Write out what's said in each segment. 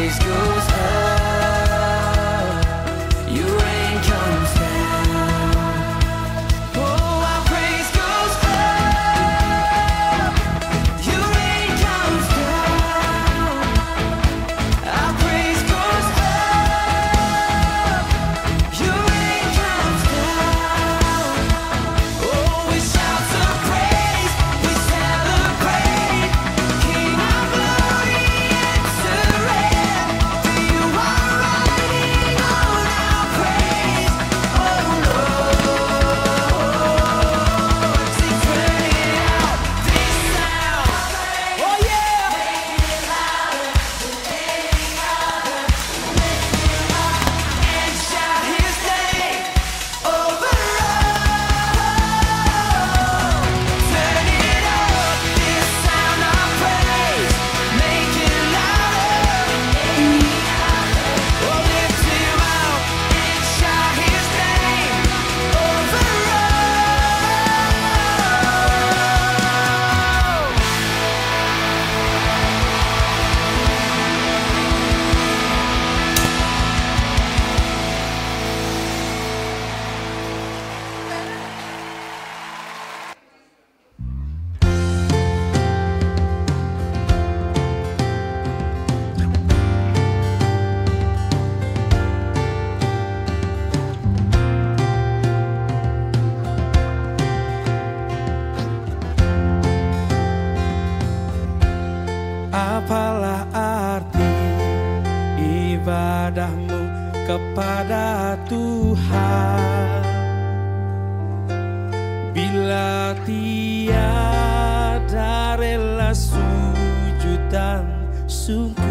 praise goes up, your rain comes down. Oh, our praise goes up, your rain comes down. Our praise goes up, your rain comes down. Oh, we shout some praise, we celebrate, King of glory, enter in. For you are riding on our praise, oh Lord. Sing, turn it out, this sound, oh yeah. And shout His name over all. Turn it up, this sound of praise, make it louder. Oh, lift Him up and shout His name over Apalah arti ibadahmu kepada Tuhan bila tiada rela sujud dan syukur?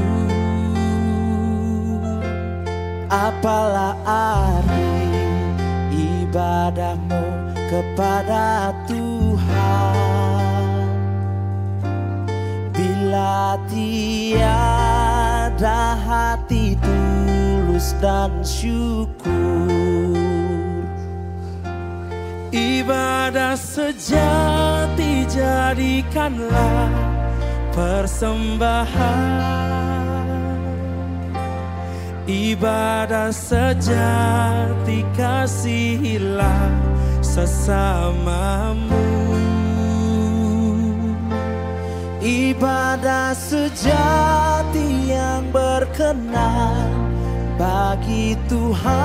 Apalah arti ibadahmu kepada Tuhan bila tiada hati tulus dan syukur? Ibadah sejati jadikanlah persembahan. Ibadah sejati kasihilah sesamamu. Ibadah sejati yang berkenan bagi Tuhan,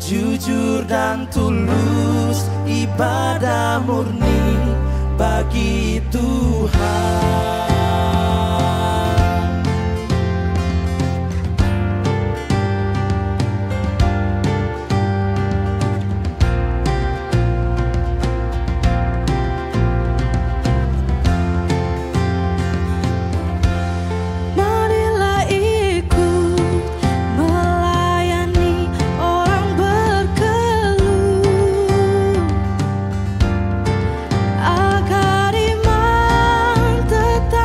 jujur dan tulus, ibadah murni bagi Tuhan. Marilah ikut melayani orang berkeluh, agar iman tetap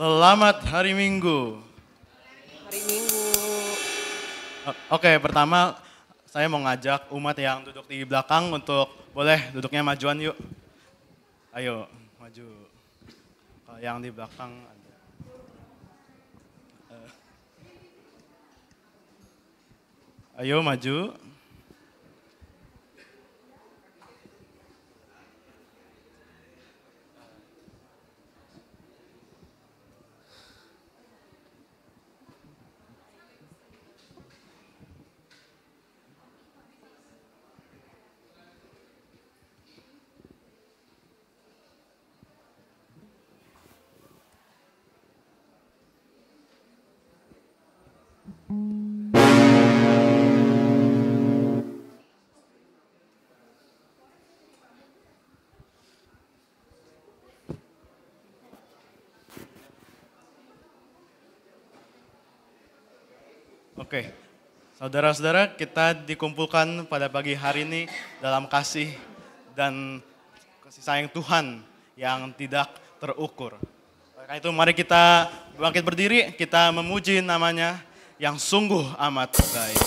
Selamat hari Minggu. Hari Minggu. Oke, pertama saya mau ngajak umat yang duduk di belakang untuk boleh duduknya majuan yuk. Ayo, maju. Kalau yang di belakang ada. Ayo maju. Oke, saudara-saudara, kita dikumpulkan pada pagi hari ini dalam kasih dan kasih sayang Tuhan yang tidak terukur. Karena itu mari kita bangkit berdiri, kita memuji namanya yang sungguh amat baik.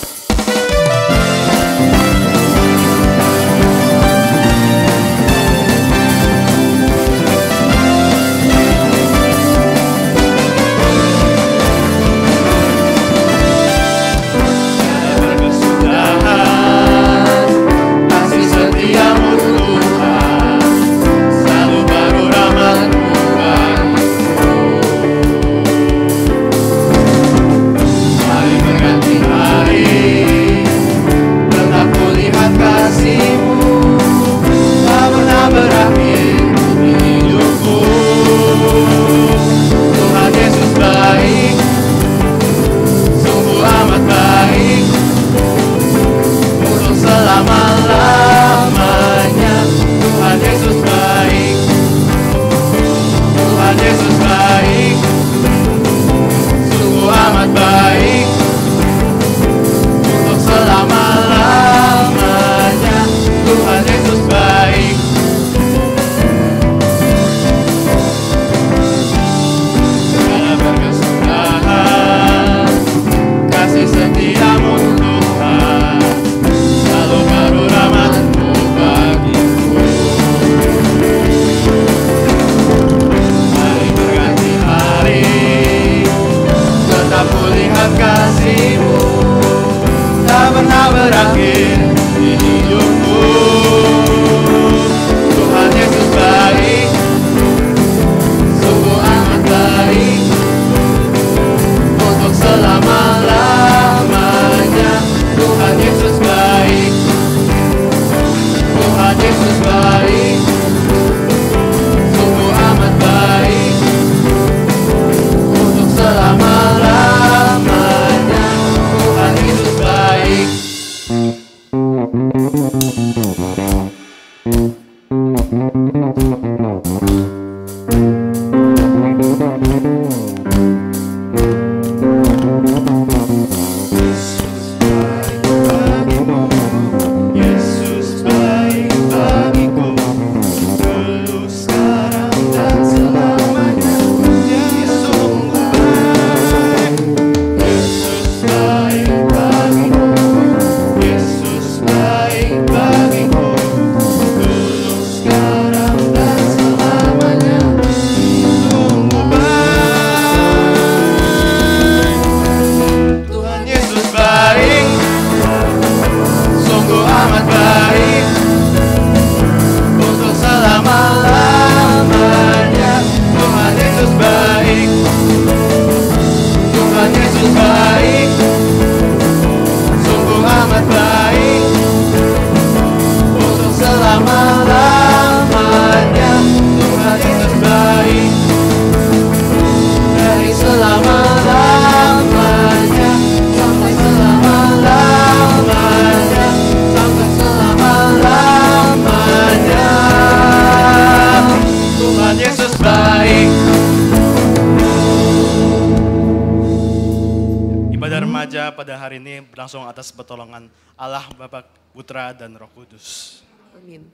Pada hari ini berlangsung atas pertolongan Allah Bapa, Putra, dan Roh Kudus. Amin.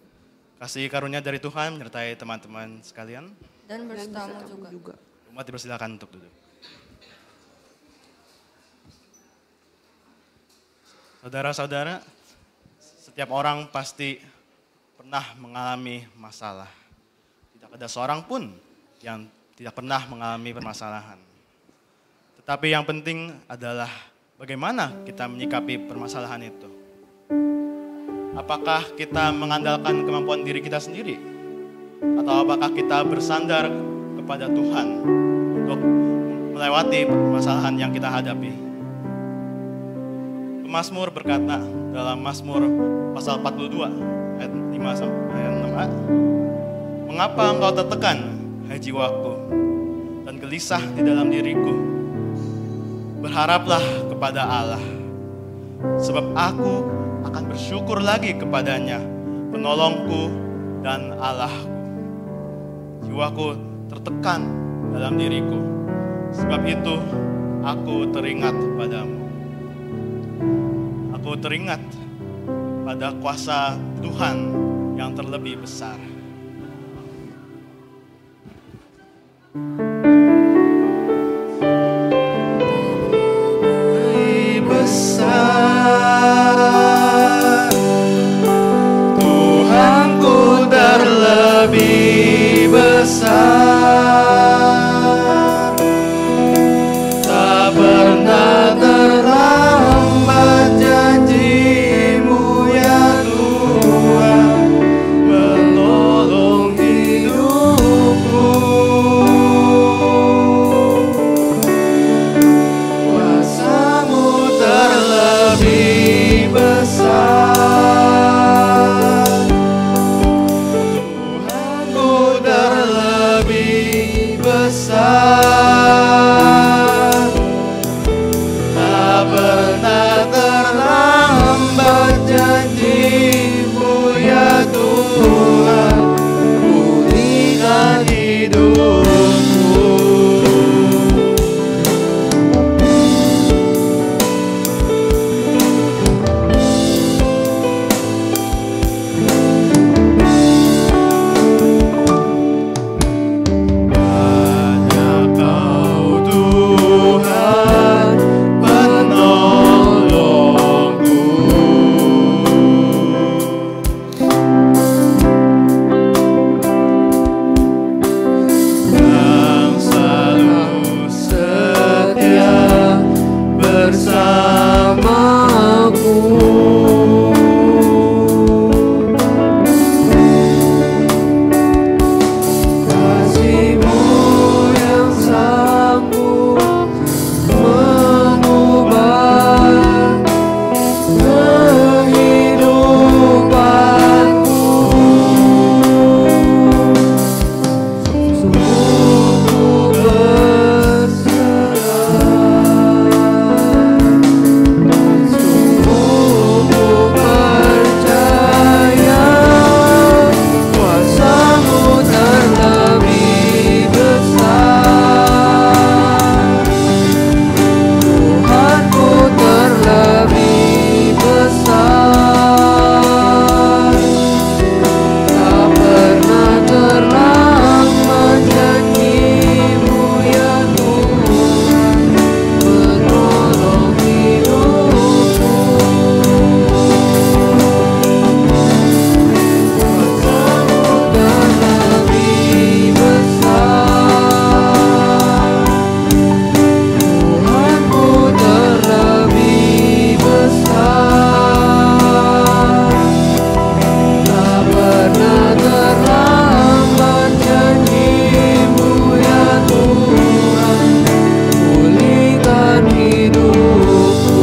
Kasih karunia dari Tuhan menyertai teman-teman sekalian. Dan bersama juga. Umat dipersilakan untuk duduk. Saudara-saudara, setiap orang pasti pernah mengalami masalah. Tidak ada seorang pun yang tidak pernah mengalami permasalahan. Tetapi yang penting adalah bagaimana kita menyikapi permasalahan itu. Apakah kita mengandalkan kemampuan diri kita sendiri? Atau apakah kita bersandar kepada Tuhan untuk melewati permasalahan yang kita hadapi? Pemazmur berkata dalam Mazmur pasal 42 ayat 5 sampai 6a, "Mengapa engkau tertekan, hai jiwaku, dan gelisah di dalam diriku? Berharaplah kepada Allah, sebab aku akan bersyukur lagi kepadanya, penolongku dan Allahku. Jiwaku tertekan dalam diriku, sebab itu aku teringat padamu." Aku teringat pada kuasa Tuhan yang terlebih besar. Lebih besar, Tuhanku terlebih besar, tak pernah terlambat janji-Mu ya Tuhan, menolong hidupku. Kuasa-Mu terlebih besar, Tuhanku terlebih besar, tak pernah terlambat janji-Mu ya Tuhan, pulihkan hidupku. Hanya Kau Tuhan penolongku, yang selalu setia bersamaku. Kasih-Mu yang sanggup mengubah kehidupanku. Sungguh ku berserah, sungguh ku percaya, kuasa-Mu terlebih besar, Tuhanku terlebih besar, tak pernah terlambat janji-Mu ya Tuhan, menolong hidupku. Kuasa-Mu terlebih besar, Tuhanku terlebih besar, tak pernah terlambat janji-Mu ya Tuhan, pulihkan hidupku.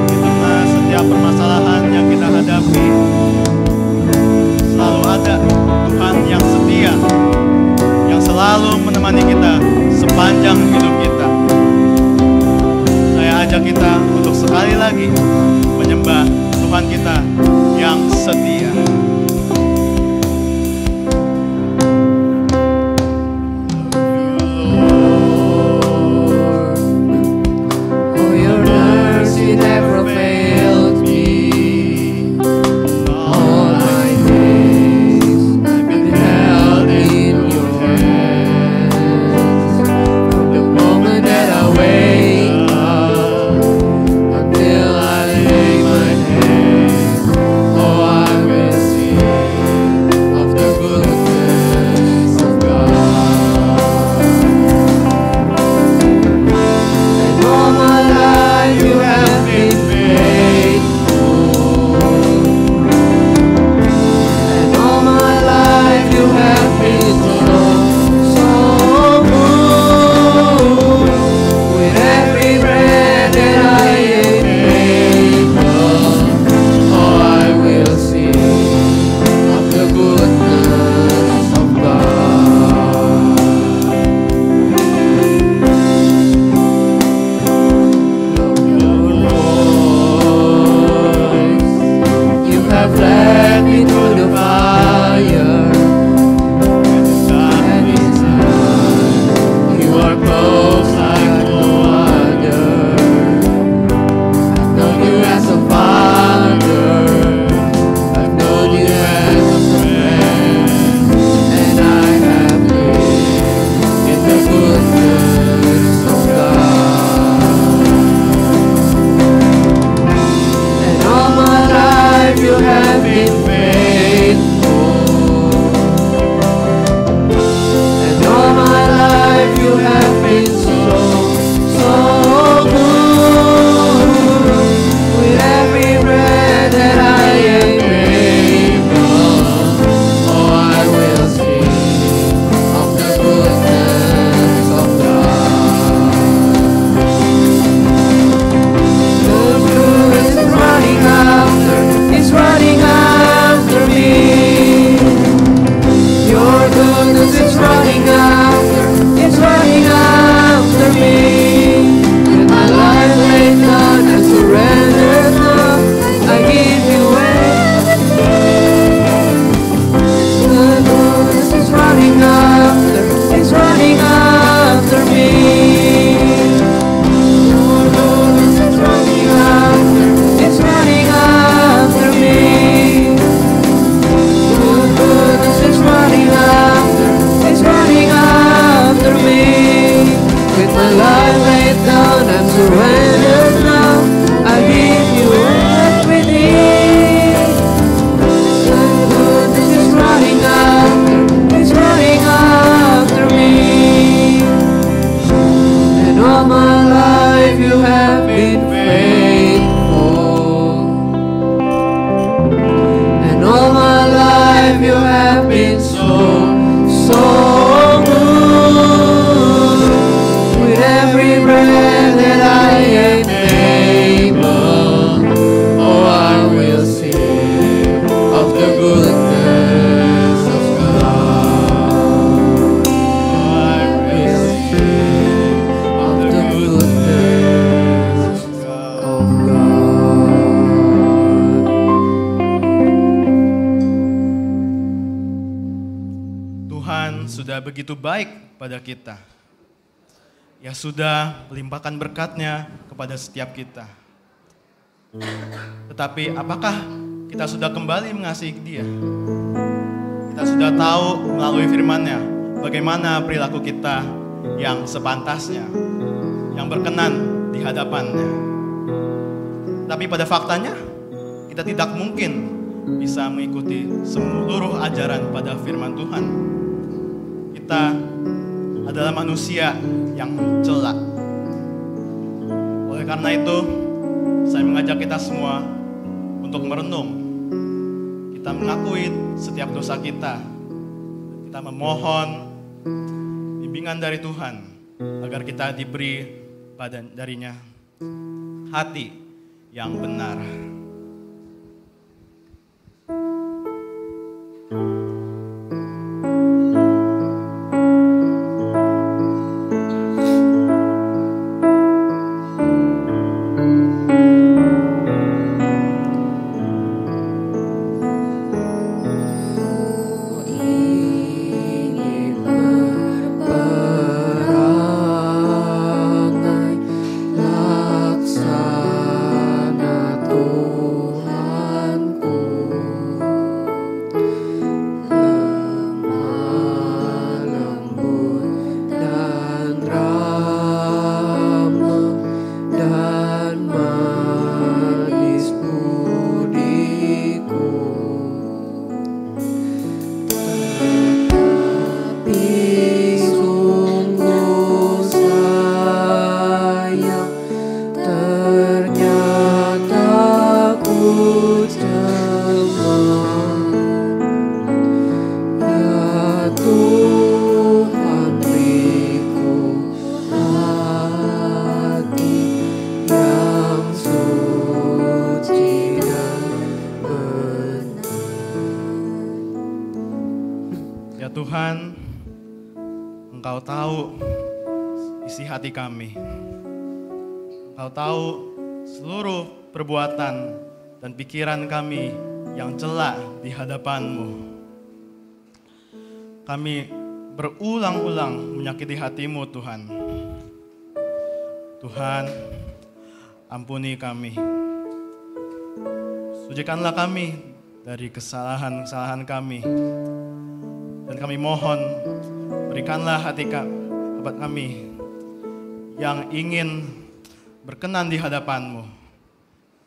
Di tengah setiap permasalahan yang kita hadapi, selalu ada Tuhan yang setia, yang selalu menemani kita sepanjang hidup kita. Saya ajak kita untuk sekali lagi menyembah Tuhan kita yang setia. Oh, your mercy never failed me. All my days I've been held Tuhan sudah begitu baik pada kita. Ia sudah melimpahkan berkat-Nya kepada setiap kita. Tetapi apakah kita sudah kembali mengasihi Dia? Kita sudah tahu melalui firman-Nya bagaimana perilaku kita yang sepantasnya, yang berkenan di hadapan-Nya. Tapi pada faktanya, kita tidak mungkin bisa mengikuti seluruh ajaran pada firman Tuhan. Kita adalah manusia yang mencela. Oleh karena itu, saya mengajak kita semua untuk merenung. Kita mengakui setiap dosa kita. Kita memohon bimbingan dari Tuhan agar kita diberi darinya hati yang benar. Tuhan, Engkau tahu isi hati kami. Engkau tahu seluruh perbuatan dan pikiran kami yang celak di hadapan-Mu. Kami berulang-ulang menyakiti hati-Mu, Tuhan. Tuhan, ampuni kami. Sucikanlah kami dari kesalahan-kesalahan kami. Dan kami mohon, berikanlah hati kami yang ingin berkenan di hadapan-Mu,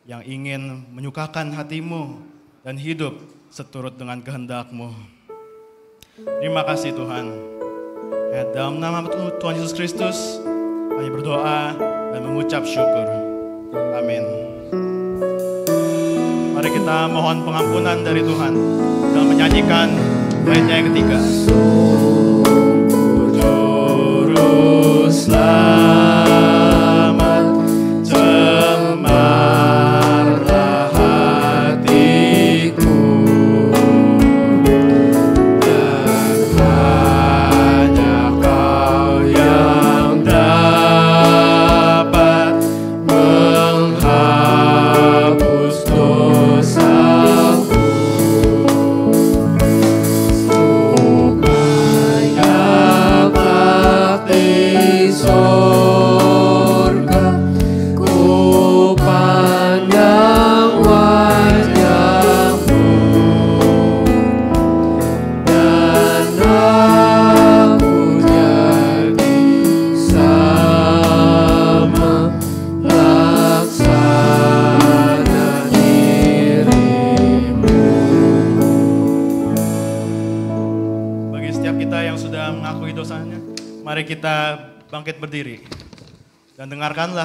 yang ingin menyukakan hati-Mu dan hidup seturut dengan kehendak-Mu. Terima kasih Tuhan. Dalam nama Tuhan Yesus Kristus, kami berdoa dan mengucap syukur. Amin. Mari kita mohon pengampunan dari Tuhan dan menyanyikan baitnya yang ketiga. Juru selamat, cemarlah hatiku, dan hanya Kau yang dapat menghapus dosaku. Surga, ku pandang wajah-Mu, dan aku jadi sama laksana diri-Mu. Bagi setiap kita yang sudah mengakui dosanya, mari kita bangkit berdiri dan dengarkanlah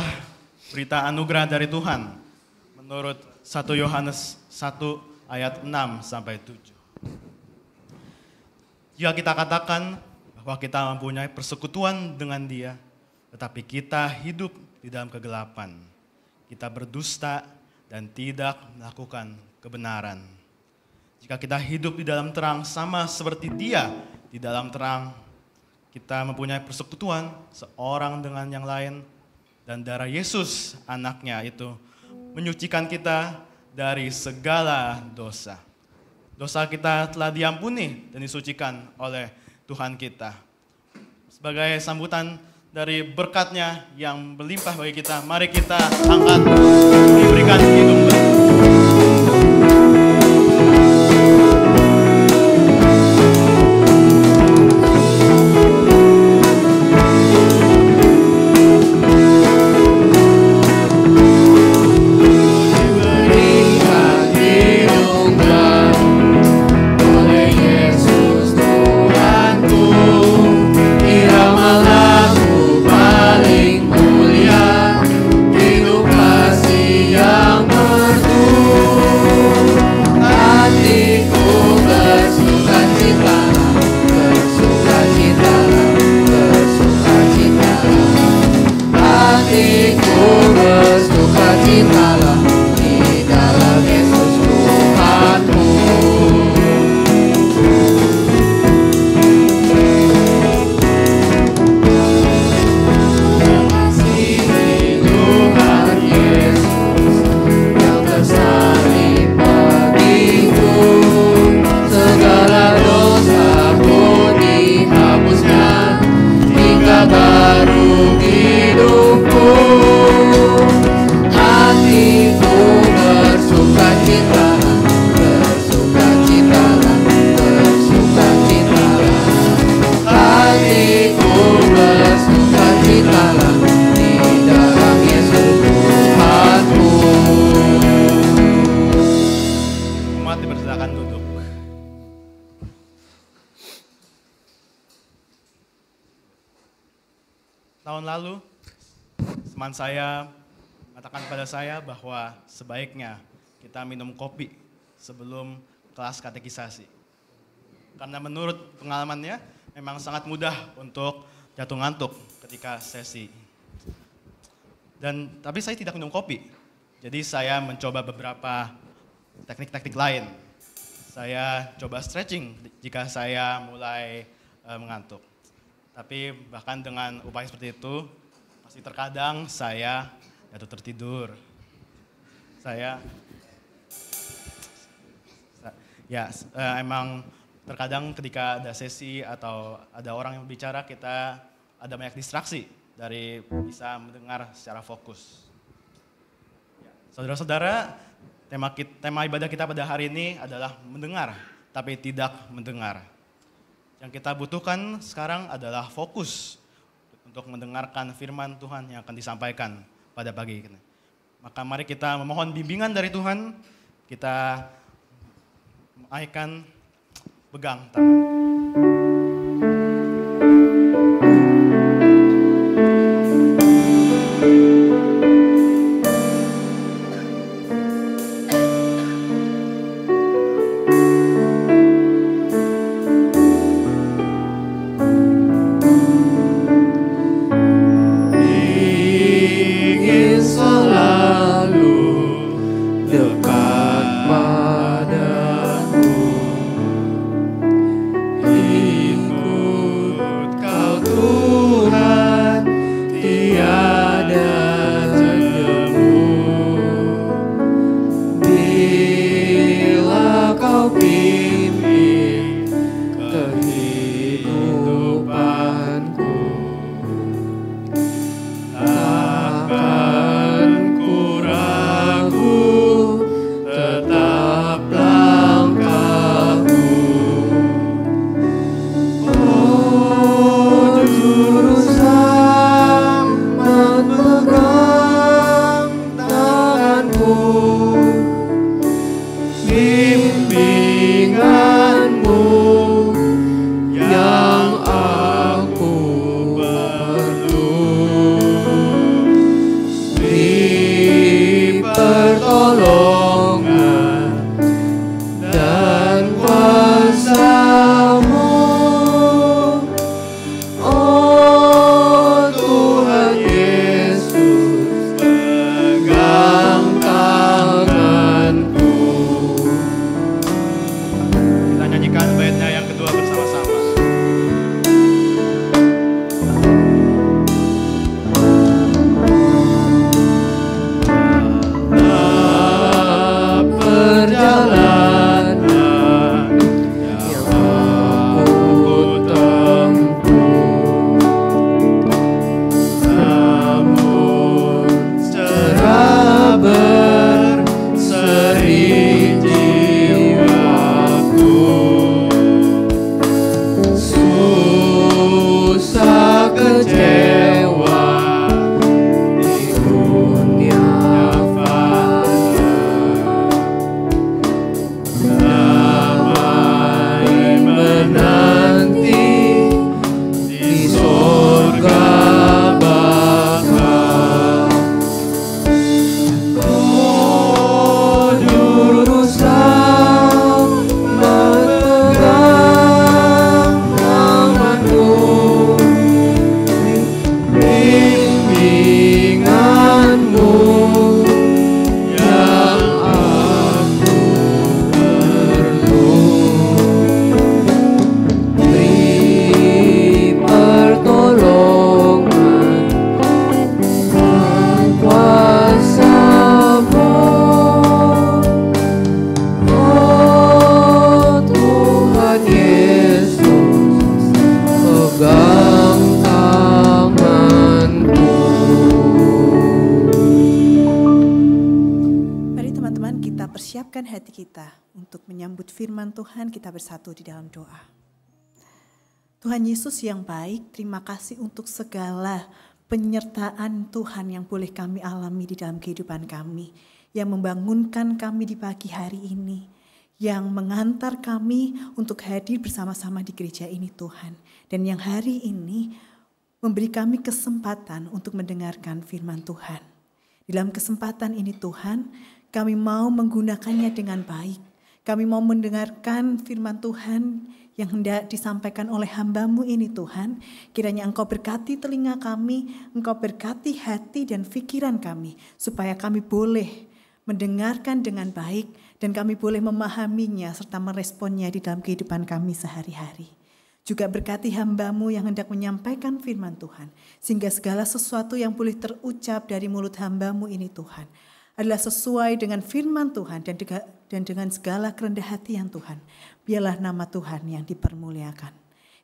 berita anugerah dari Tuhan menurut 1 Yohanes 1 ayat 6 sampai 7. Jika kita katakan bahwa kita mempunyai persekutuan dengan Dia, tetapi kita hidup di dalam kegelapan, kita berdusta dan tidak melakukan kebenaran. Jika kita hidup di dalam terang sama seperti Dia di dalam terang, kita mempunyai persekutuan seorang dengan yang lain, dan darah Yesus anaknya itu menyucikan kita dari segala dosa. Dosa kita telah diampuni dan disucikan oleh Tuhan kita. Sebagai sambutan dari berkat-Nya yang berlimpah bagi kita, mari kita angkat, diberikan hidung. Tahun lalu, teman saya mengatakan pada saya bahwa sebaiknya kita minum kopi sebelum kelas katekisasi. Karena menurut pengalamannya, memang sangat mudah untuk jatuh ngantuk ketika sesi. Tapi saya tidak minum kopi, jadi saya mencoba beberapa teknik-teknik lain. Saya coba stretching jika saya mulai mengantuk. Tapi bahkan dengan upaya seperti itu, masih terkadang saya jatuh tertidur. Emang terkadang ketika ada sesi atau ada orang yang bicara, kita ada banyak distraksi dari bisa mendengar secara fokus. Saudara-saudara, tema ibadah kita pada hari ini adalah mendengar, tapi tidak mendengar. Yang kita butuhkan sekarang adalah fokus untuk mendengarkan firman Tuhan yang akan disampaikan pada pagi ini. Maka mari kita memohon bimbingan dari Tuhan, kita akan pegang tangan. Yesus siapkan hati kita untuk menyambut firman Tuhan, kita bersatu di dalam doa. Tuhan Yesus yang baik, terima kasih untuk segala penyertaan Tuhan yang boleh kami alami di dalam kehidupan kami, yang membangunkan kami di pagi hari ini, yang mengantar kami untuk hadir bersama-sama di gereja ini Tuhan, dan yang hari ini memberi kami kesempatan untuk mendengarkan firman Tuhan. Di dalam kesempatan ini Tuhan, kami mau menggunakannya dengan baik. Kami mau mendengarkan firman Tuhan yang hendak disampaikan oleh hamba-Mu ini Tuhan. Kiranya Engkau berkati telinga kami, Engkau berkati hati dan pikiran kami, supaya kami boleh mendengarkan dengan baik dan kami boleh memahaminya serta meresponnya di dalam kehidupan kami sehari-hari. Juga berkati hamba-Mu yang hendak menyampaikan firman Tuhan, sehingga segala sesuatu yang boleh terucap dari mulut hamba-Mu ini Tuhan adalah sesuai dengan firman Tuhan dan dengan segala kerendah hatian Tuhan. Biarlah nama Tuhan yang dipermuliakan.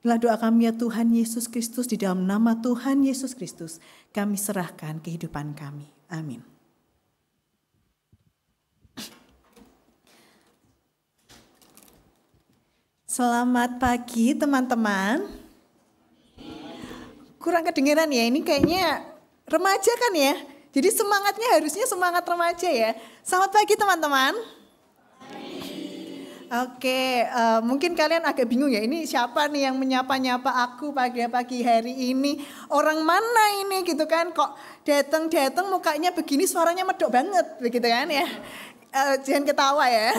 Inilah doa kami ya Tuhan Yesus Kristus, di dalam nama Tuhan Yesus Kristus kami serahkan kehidupan kami. Amin. Selamat pagi teman-teman. Kurang kedengeran ya, ini kayaknya remaja kan ya. Jadi semangatnya harusnya semangat remaja ya. Selamat pagi teman-teman. Oke, mungkin kalian agak bingung ya, ini siapa nih yang menyapa-nyapa aku pagi-pagi hari ini. Orang mana ini gitu kan, kok datang-datang mukanya begini, suaranya medok banget begitu kan ya. Jangan ketawa ya,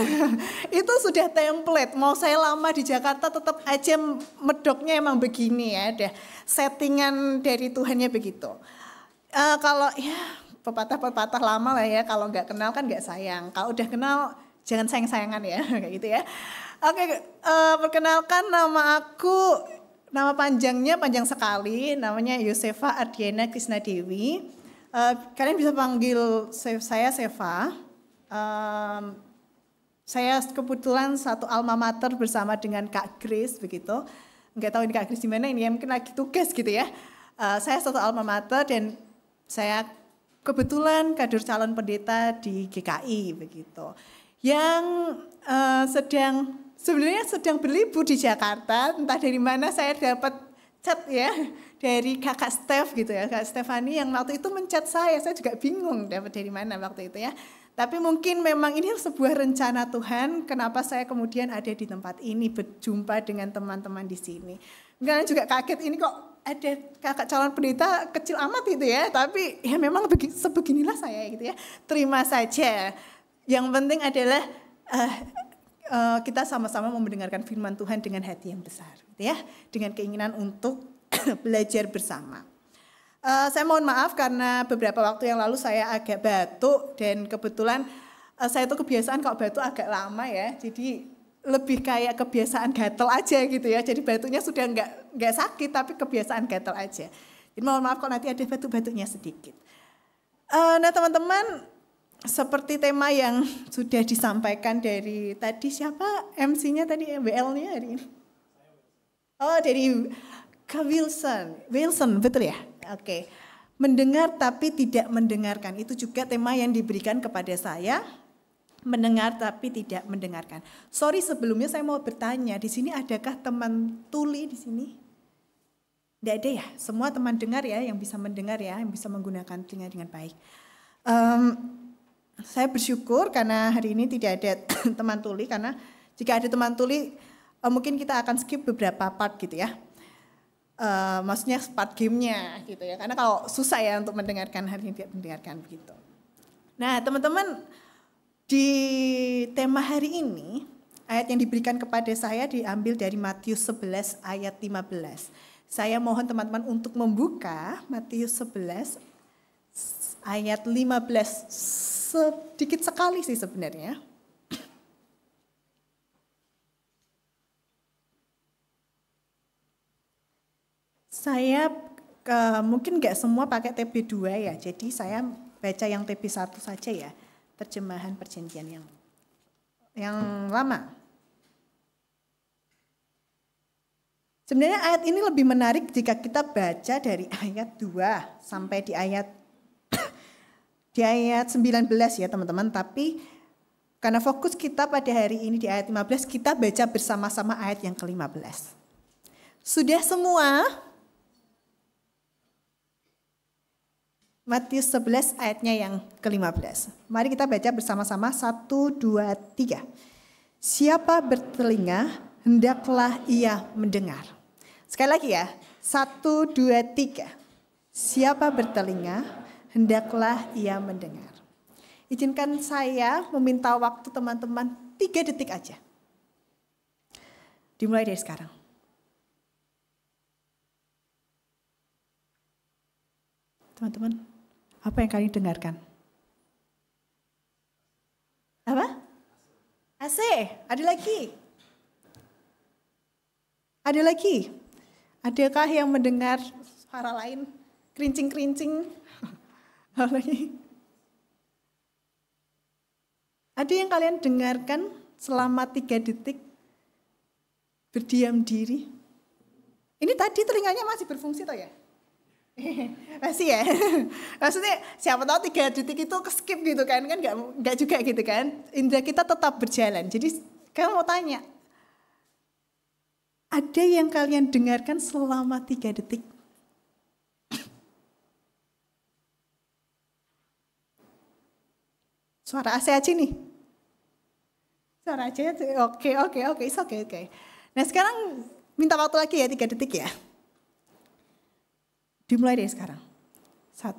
itu sudah template. Mau saya lama di Jakarta tetap aja medoknya emang begini ya, ada settingan dari Tuhannya begitu. Kalau ya pepatah-pepatah lama lah ya, kalau nggak kenal kan nggak sayang. Kalau udah kenal jangan sayang-sayangan ya, kayak gitu ya. Oke, perkenalkan nama panjangnya panjang sekali, namanya Yosefa Ardiana Krisna Dewi. Kalian bisa panggil saya Seva. Saya kebetulan satu alma mater bersama dengan Kak Grace begitu. Nggak tahu ini Kak Grace di mana ini ya, mungkin lagi tugas gitu ya. Saya satu alma mater dan saya kebetulan kader calon pendeta di GKI begitu. Yang sedang berlibur di Jakarta, entah dari mana saya dapat chat ya dari Kakak Steph gitu ya, Kak Stefani yang waktu itu menchat saya juga bingung dapat dari mana waktu itu ya. Tapi mungkin memang ini sebuah rencana Tuhan, kenapa saya kemudian ada di tempat ini, berjumpa dengan teman-teman di sini. Kalian juga kaget, ini kok ada kakak calon pendeta kecil amat gitu ya, tapi ya memang sebeginilah saya gitu ya. Terima saja. Yang penting adalah kita sama-sama mau mendengarkan firman Tuhan dengan hati yang besar gitu ya, dengan keinginan untuk belajar bersama. Saya mohon maaf karena beberapa waktu yang lalu saya agak batuk dan kebetulan saya tuh kebiasaan kalau batuk agak lama ya, jadi lebih kayak kebiasaan gatel aja gitu ya. Jadi batuknya sudah nggak sakit tapi kebiasaan gatel aja. Jadi mohon maaf kalau nanti ada batuk-batuknya sedikit. Nah teman-teman, seperti tema yang sudah disampaikan dari tadi, siapa MC-nya tadi, WL-nya hari ini? Oh dari Kak Wilson betul ya? Oke. Mendengar tapi tidak mendengarkan, itu juga tema yang diberikan kepada saya. Mendengar tapi tidak mendengarkan. Sorry sebelumnya saya mau bertanya, di sini adakah teman tuli di sini? Tidak ada ya? Semua teman dengar ya, yang bisa mendengar ya, yang bisa menggunakan telinga dengan baik. Saya bersyukur karena hari ini tidak ada teman tuli, karena jika ada teman tuli mungkin kita akan skip beberapa part gitu ya. Maksudnya part gamenya gitu ya, karena kalau susah ya untuk mendengarkan, hari ini tidak mendengarkan begitu. Nah teman-teman, di tema hari ini ayat yang diberikan kepada saya diambil dari Matius 11 ayat 15. Saya mohon teman-teman untuk membuka Matius 11 ayat 15, sedikit sekali sih sebenarnya. Saya mungkin nggak semua pakai TB2 ya, jadi saya baca yang TB1 saja ya, terjemahan perjanjian yang lama. Sebenarnya ayat ini lebih menarik jika kita baca dari ayat 2 sampai di ayat 19 ya teman-teman, tapi Karena fokus kita pada hari ini di ayat 15, kita baca bersama-sama ayat yang ke-15. Sudah semua? Matius 11 ayatnya yang ke-15. Mari kita baca bersama-sama 1, 2, 3. Siapa bertelinga, hendaklah ia mendengar. Sekali lagi ya, 1, 2, 3. Siapa bertelinga, hendaklah ia mendengar. Izinkan saya meminta waktu teman-teman 3 detik aja. Dimulai dari sekarang. Teman-teman, apa yang kalian dengarkan? Apa? AC, ada lagi? Ada lagi? Adakah yang mendengar suara lain? Kerincing-kerincing? Lagi? Ada yang kalian dengarkan selama 3 detik? Berdiam diri? Ini tadi telinganya masih berfungsi toh ya? Masih ya? Maksudnya siapa tahu 3 detik itu ke-skip gitu kan? Kan enggak juga gitu kan? Indra kita tetap berjalan. Jadi kalian mau tanya, ada yang kalian dengarkan selama 3 detik? Suara AC aja nih. Suara AC aja. Oke. Oke. Nah sekarang minta waktu lagi ya 3 detik ya. Dimulai dari sekarang. 1,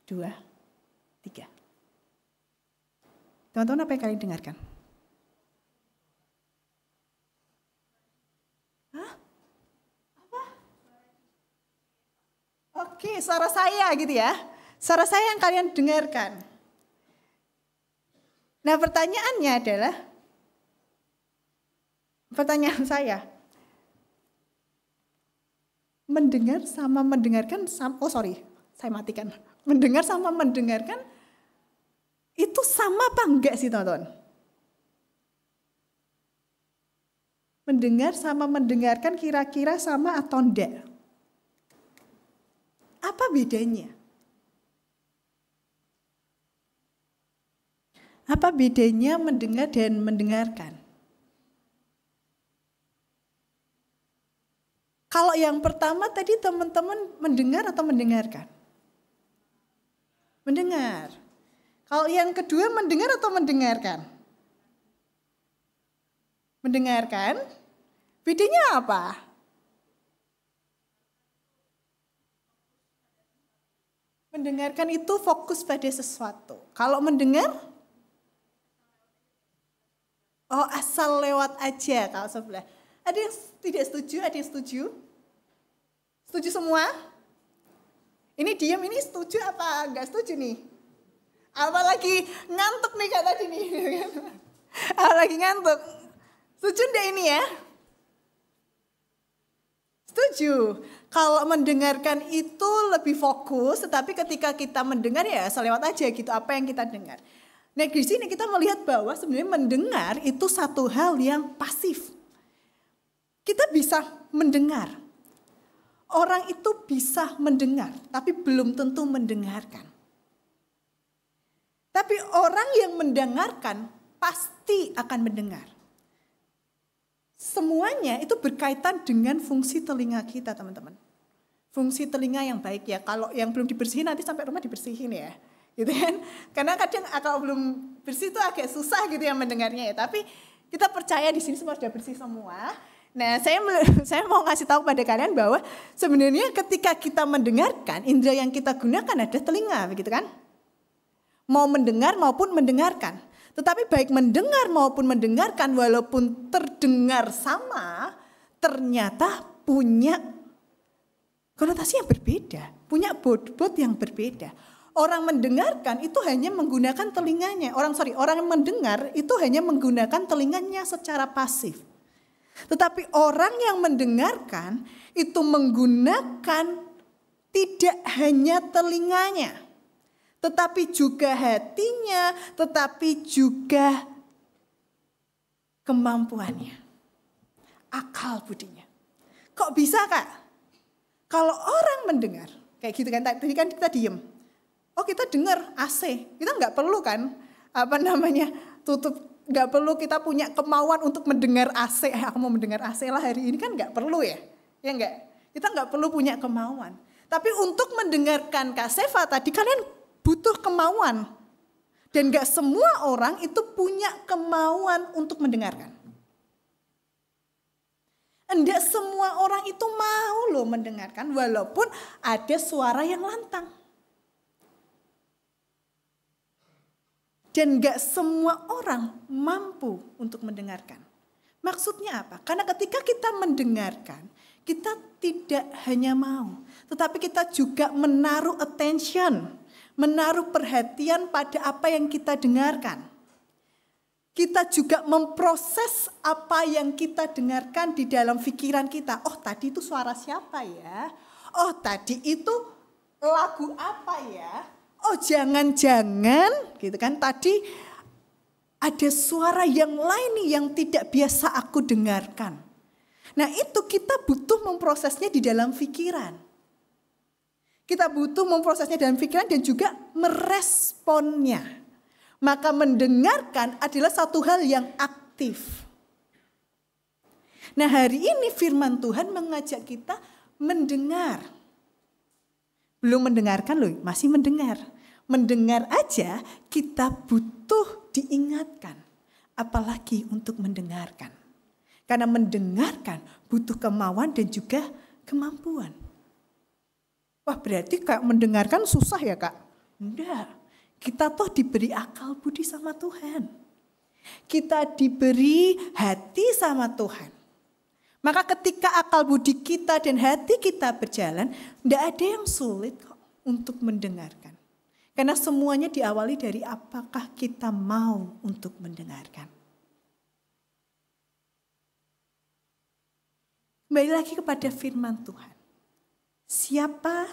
2, 3. Teman-teman, apa yang kalian dengarkan? Hah? Apa? Oke, suara saya gitu ya. Suara saya yang kalian dengarkan. Nah pertanyaannya adalah, pertanyaan saya, mendengar sama mendengarkan, saya matikan. Mendengar sama mendengarkan, itu sama apa enggak sih teman-teman? Mendengar sama mendengarkan kira-kira sama atau enggak? Apa bedanya? Apa bedanya mendengar dan mendengarkan? Kalau yang pertama tadi teman-teman mendengar atau mendengarkan? Mendengar. Kalau yang kedua mendengar atau mendengarkan? Mendengarkan. Bedanya apa? Mendengarkan itu fokus pada sesuatu. Kalau mendengar, asal lewat aja kalau sebelah. Ada yang tidak setuju, ada yang setuju? Setuju semua? Ini diam, ini setuju apa enggak setuju nih? Apalagi ngantuk nih kata tadi nih. Apalagi ngantuk. Setuju enggak ini ya? Setuju. Kalau mendengarkan itu lebih fokus, tetapi ketika kita mendengar ya asal lewat aja gitu apa yang kita dengar. Nah di sini kita melihat bahwa sebenarnya mendengar itu satu hal yang pasif. Kita bisa mendengar. Orang itu bisa mendengar, tapi belum tentu mendengarkan. Tapi orang yang mendengarkan pasti akan mendengar. Semuanya itu berkaitan dengan fungsi telinga kita, teman-teman. Fungsi telinga yang baik ya. Kalau yang belum dibersihin nanti sampai rumah dibersihin ya. Gitu kan? Karena kadang kalau belum bersih itu agak susah gitu ya mendengarnya ya. Tapi kita percaya di sini semua sudah bersih semua. Nah, saya mau ngasih tahu pada kalian bahwa sebenarnya ketika kita mendengarkan, indera yang kita gunakan ada telinga, begitu kan? Mau mendengar maupun mendengarkan. Tetapi baik mendengar maupun mendengarkan, walaupun terdengar sama, ternyata punya konotasi yang berbeda, punya bobot yang berbeda. Orang mendengarkan itu hanya menggunakan telinganya. Orang yang mendengar itu hanya menggunakan telinganya secara pasif. Tetapi orang yang mendengarkan itu menggunakan tidak hanya telinganya, tetapi juga hatinya, tetapi juga kemampuannya, akal budinya. Kok bisa Kak? Kalau orang mendengar, kayak gitu kan, tadi kan kita diem. Oh kita dengar AC, kita nggak perlu kan nggak perlu kita punya kemauan untuk mendengar AC. Aku mau mendengar AC lah hari ini, kan nggak perlu ya. Ya nggak? Kita nggak perlu punya kemauan. Tapi untuk mendengarkan Kak Seva tadi, kalian butuh kemauan. Dan gak semua orang itu punya kemauan untuk mendengarkan. Enggak semua orang itu mau loh mendengarkan, walaupun ada suara yang lantang. Dan gak semua orang mampu untuk mendengarkan. Maksudnya apa? Karena ketika kita mendengarkan, kita tidak hanya mau, tetapi kita juga menaruh attention, menaruh perhatian pada apa yang kita dengarkan. Kita juga memproses apa yang kita dengarkan di dalam pikiran kita. Oh, tadi itu suara siapa ya? Oh, tadi itu lagu apa ya? Oh, jangan-jangan gitu kan, tadi ada suara yang lain nih yang tidak biasa aku dengarkan. Nah, itu kita butuh memprosesnya di dalam pikiran. Kita butuh memprosesnya dalam pikiran dan juga meresponnya. Maka mendengarkan adalah satu hal yang aktif. Nah, hari ini firman Tuhan mengajak kita mendengar. Belum mendengarkan loh, masih mendengar. Mendengar aja kita butuh diingatkan. Apalagi untuk mendengarkan. Karena mendengarkan butuh kemauan dan juga kemampuan. Wah, berarti kayak mendengarkan susah ya Kak? Enggak. Kita toh diberi akal budi sama Tuhan. Kita diberi hati sama Tuhan. Maka ketika akal budi kita dan hati kita berjalan, enggak ada yang sulit kok untuk mendengarkan. Karena semuanya diawali dari apakah kita mau untuk mendengarkan. Kembali lagi kepada firman Tuhan. Siapa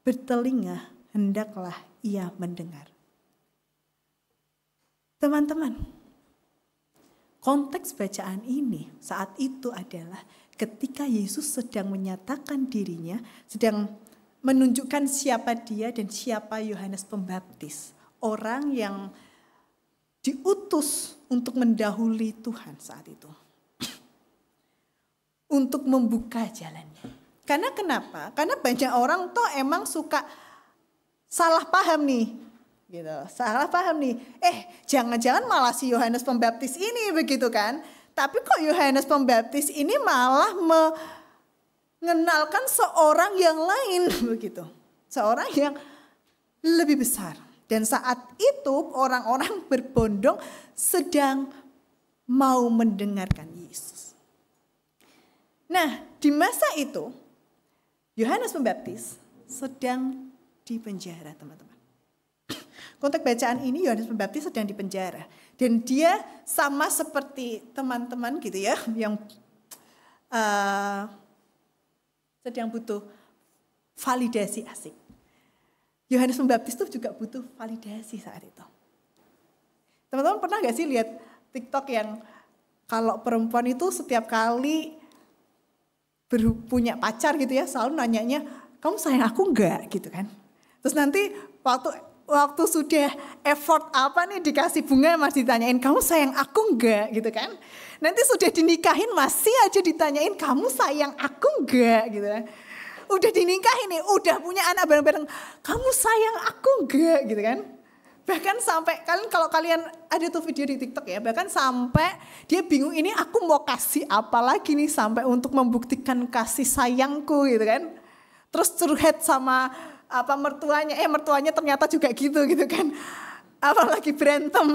bertelinga, hendaklah ia mendengar. Teman-teman, konteks bacaan ini saat itu adalah ketika Yesus sedang menyatakan dirinya, sedang menunjukkan siapa dia dan siapa Yohanes Pembaptis. Orang yang diutus untuk mendahului Tuhan saat itu. Untuk membuka jalannya. Karena kenapa? Karena banyak orang tuh emang suka salah paham nih. Gitu. Salah paham nih. Jangan-jangan malah si Yohanes Pembaptis ini begitu kan. Tapi kok Yohanes Pembaptis ini malah mengenalkan seorang yang lain begitu. Seorang yang lebih besar. Dan saat itu orang-orang berbondong sedang mau mendengarkan Yesus. Nah, di masa itu Yohanes Pembaptis sedang dipenjara, teman-teman. Konteks bacaan ini Yohanes Pembaptis sedang dipenjara. Dan dia sama seperti teman-teman gitu ya, yang sedang butuh validasi asik. Yohanes Pembaptis itu juga butuh validasi saat itu. Teman-teman pernah gak sih lihat TikTok yang kalau perempuan itu setiap kali punya pacar gitu ya, selalu nanyanya, kamu sayang aku enggak gitu kan. Terus nanti waktu sudah effort apa nih dikasih bunga masih ditanyain, kamu sayang aku enggak gitu kan. Nanti sudah dinikahin masih aja ditanyain, kamu sayang aku enggak gitu kan. Udah dinikahin nih, udah punya anak bareng-bareng, kamu sayang aku enggak gitu kan. Bahkan sampai kalau kalian ada tuh video di TikTok ya, bahkan sampai dia bingung ini aku mau kasih apa lagi nih sampai untuk membuktikan kasih sayangku gitu kan. Terus curhat sama mertuanya ternyata juga gitu kan. Apalagi berantem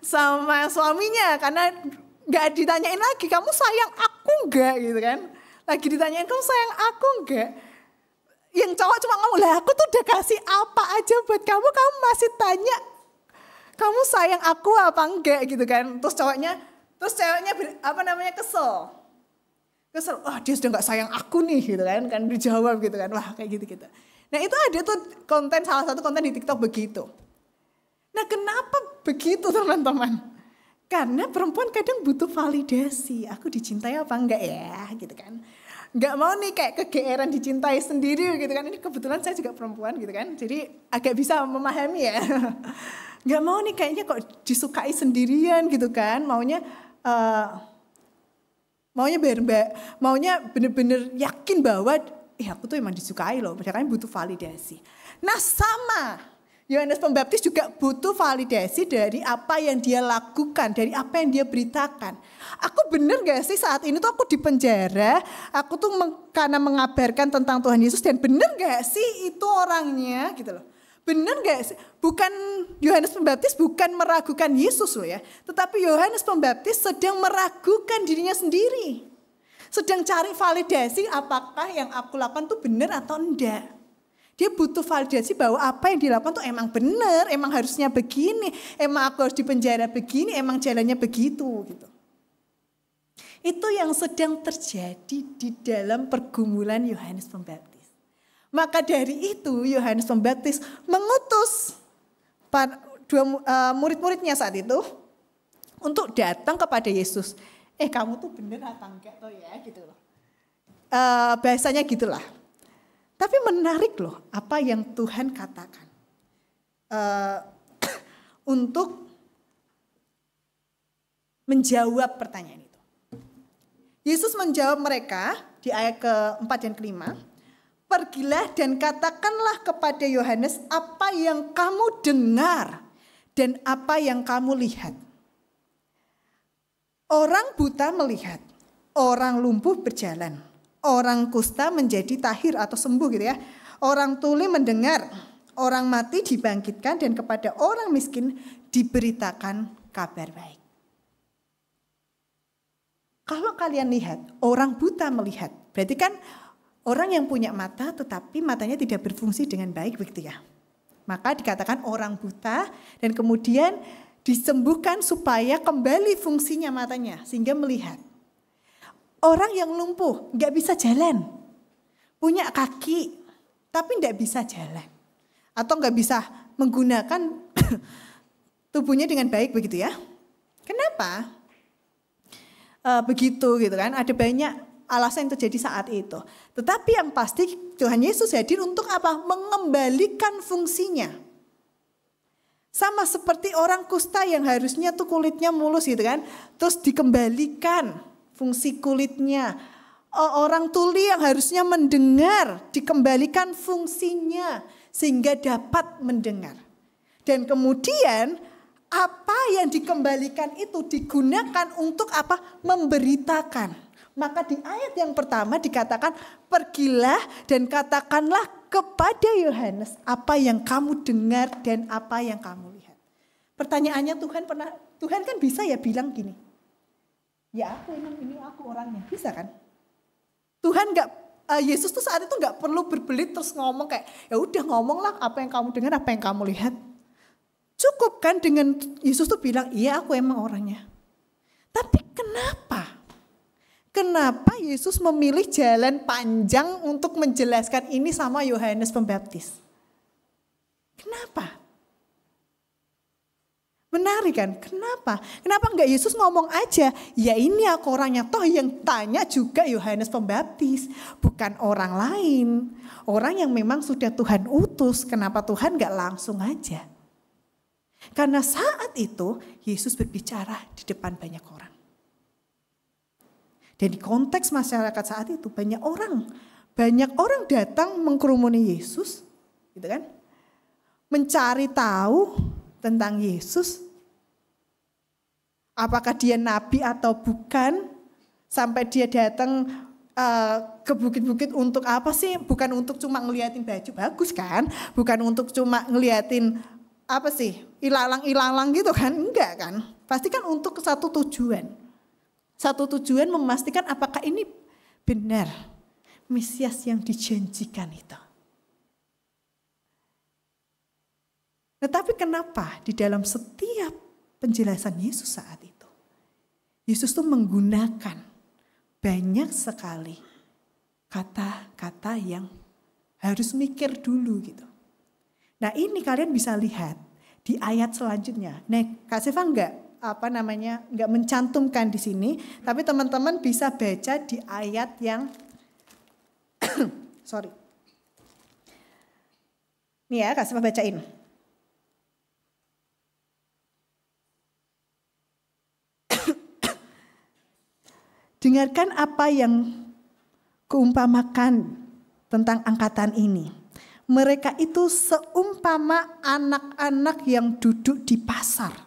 sama suaminya karena nggak ditanyain lagi kamu sayang aku enggak gitu kan. Lagi ditanyain kamu sayang aku enggak. Yang cowok cuma ngomong, lah aku tuh udah kasih apa aja buat kamu masih tanya kamu sayang aku apa enggak gitu kan. Terus ceweknya kesel. Wah dia sudah gak sayang aku nih gitu kan dijawab gitu kan, wah kayak gitu. Nah itu ada tuh salah satu konten di TikTok begitu. Nah kenapa begitu teman-teman? Karena perempuan kadang butuh validasi, aku dicintai apa enggak ya gitu kan. Gak mau nih kayak kegeeran dicintai sendiri gitu kan. Ini kebetulan saya juga perempuan gitu kan. Jadi agak bisa memahami ya. Nggak mau nih kayaknya kok disukai sendirian gitu kan. Maunya bener-bener yakin bahwa aku tuh emang disukai loh. Padahal kan butuh validasi. Nah sama Yohanes Pembaptis juga butuh validasi dari apa yang dia lakukan, dari apa yang dia beritakan. Aku bener gak sih saat ini tuh aku di penjara, aku tuh karena mengabarkan tentang Tuhan Yesus, dan bener gak sih itu orangnya gitu loh. Bener gak sih? Bukan Yohanes Pembaptis bukan meragukan Yesus loh ya, tetapi Yohanes Pembaptis sedang meragukan dirinya sendiri. Sedang cari validasi apakah yang aku lakukan tuh benar atau enggak. Dia butuh validasi bahwa apa yang dilakukan tuh emang benar, emang harusnya begini, emang aku harus dipenjara begini, emang jalannya begitu gitu. Itu yang sedang terjadi di dalam pergumulan Yohanes Pembaptis. Maka dari itu Yohanes Pembaptis mengutus murid-muridnya saat itu untuk datang kepada Yesus. Kamu tuh benar atau enggak tuh ya gitu loh. Bahasanya gitulah. Tapi menarik loh apa yang Tuhan katakan untuk menjawab pertanyaan itu. Yesus menjawab mereka di ayat ke-4 dan ke-5. Pergilah dan katakanlah kepada Yohanes apa yang kamu dengar dan apa yang kamu lihat. Orang buta melihat, orang lumpuh berjalan. Orang kusta menjadi tahir atau sembuh gitu ya. Orang tuli mendengar, orang mati dibangkitkan, dan kepada orang miskin diberitakan kabar baik. Kalau kalian lihat, orang buta melihat, berarti kan orang yang punya mata tetapi matanya tidak berfungsi dengan baik begitu ya. Maka dikatakan orang buta dan kemudian disembuhkan supaya kembali fungsinya matanya sehingga melihat. Orang yang lumpuh nggak bisa jalan, punya kaki tapi nggak bisa jalan atau nggak bisa menggunakan tubuhnya dengan baik begitu ya. Kenapa? Begitu gitu kan? Ada banyak alasan yang terjadi saat itu. Tetapi yang pasti Tuhan Yesus hadir untuk apa? Mengembalikan fungsinya. Sama seperti orang kusta yang harusnya tuh kulitnya mulus gitu kan, terus dikembalikan fungsi kulitnya. Orang tuli yang harusnya mendengar, dikembalikan fungsinya sehingga dapat mendengar. Dan kemudian apa yang dikembalikan itu digunakan untuk apa? Memberitakan. Maka di ayat yang pertama dikatakan, pergilah dan katakanlah kepada Yohanes apa yang kamu dengar dan apa yang kamu lihat. Pertanyaannya Tuhan kan bisa ya bilang gini, ya aku ini aku orangnya, bisa kan? Tuhan Yesus tuh saat itu nggak perlu berbelit terus ngomong kayak, ya udah ngomonglah apa yang kamu dengar, apa yang kamu lihat. Cukup kan dengan Yesus tuh bilang, iya aku emang orangnya. Tapi kenapa Yesus memilih jalan panjang untuk menjelaskan ini sama Yohanes Pembaptis? Kenapa? Menarik kan? Kenapa? Kenapa enggak Yesus ngomong aja, ya ini aku orangnya, toh yang tanya juga Yohanes Pembaptis, bukan orang lain. Orang yang memang sudah Tuhan utus, kenapa Tuhan enggak langsung aja? Karena saat itu Yesus berbicara di depan banyak orang. Dan di konteks masyarakat saat itu banyak orang datang mengkerumuni Yesus, gitu kan? Mencari tahu tentang Yesus. Apakah dia nabi atau bukan? Sampai dia datang ke bukit-bukit untuk apa sih? Bukan untuk cuma ngeliatin baju bagus kan? Bukan untuk cuma ngeliatin apa sih? Ilalang-ilalang gitu kan? Enggak kan? Pasti kan untuk satu tujuan. Satu tujuan memastikan apakah ini benar Mesias yang dijanjikan itu. Tetapi kenapa di dalam setiap penjelasan Yesus saat itu, Yesus tuh menggunakan banyak sekali kata-kata yang harus mikir dulu gitu. Nah ini kalian bisa lihat di ayat selanjutnya. Nah Kak Seva enggak mencantumkan di sini, tapi teman-teman bisa baca di ayat yang sorry. Nih ya, Kak Seva bacain. Dengarkan apa yang kuumpamakan tentang angkatan ini. Mereka itu seumpama anak-anak yang duduk di pasar.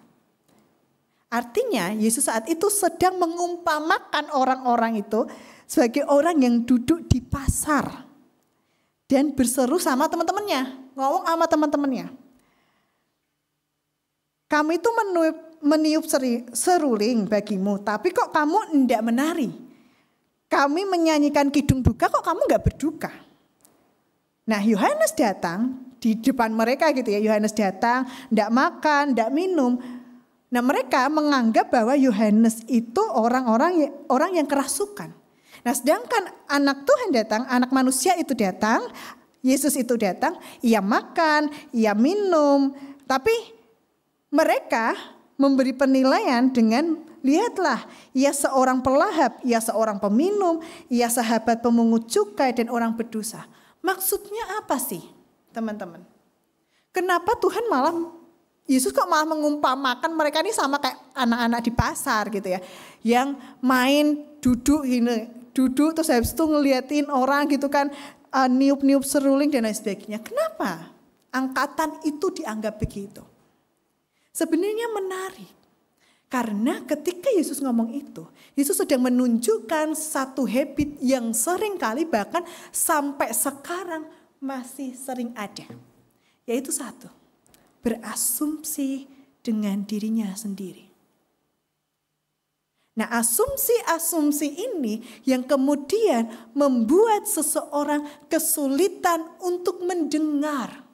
Artinya Yesus saat itu sedang mengumpamakan orang-orang itu sebagai orang yang duduk di pasar. Dan berseru sama teman-temannya, ngomong sama teman-temannya. Kamu itu meniup seruling bagimu, tapi kok kamu tidak menari? Kami menyanyikan kidung duka, kok kamu nggak berduka? Nah, Yohanes datang di depan mereka gitu ya. Yohanes datang, tidak makan, tidak minum. Nah, mereka menganggap bahwa Yohanes itu orang yang kerasukan. Nah, sedangkan anak Tuhan datang, anak manusia itu datang, Yesus itu datang, ia makan, ia minum, tapi mereka memberi penilaian dengan lihatlah, ia seorang pelahap, ia seorang peminum, ia sahabat pemungut cukai dan orang berdosa. Maksudnya apa sih, teman-teman? Kenapa Tuhan Yesus kok malah mengumpamakan mereka ini sama kayak anak-anak di pasar gitu ya. Yang main duduk terus habis itu ngeliatin orang gitu kan, niup-niup seruling dan lain sebagainya. Kenapa angkatan itu dianggap begitu? Sebenarnya menarik. Karena ketika Yesus ngomong itu, Yesus sedang menunjukkan satu habit yang sering kali bahkan sampai sekarang masih sering ada. Yaitu satu, berasumsi dengan dirinya sendiri. Nah, asumsi-asumsi ini yang kemudian membuat seseorang kesulitan untuk mendengar.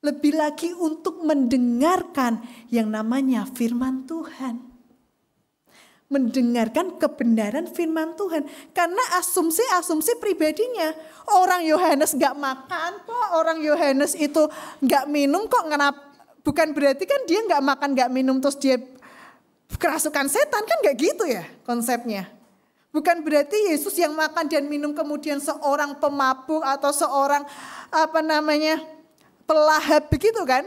Lebih lagi untuk mendengarkan yang namanya firman Tuhan. Mendengarkan kebenaran firman Tuhan. Karena asumsi-asumsi pribadinya. Orang Yohanes gak makan kok, orang Yohanes itu gak minum kok. Bukan berarti kan dia gak makan, gak minum terus dia kerasukan setan, kan gak gitu ya konsepnya. Bukan berarti Yesus yang makan dan minum kemudian seorang pemabuk atau seorang pelahap begitu kan?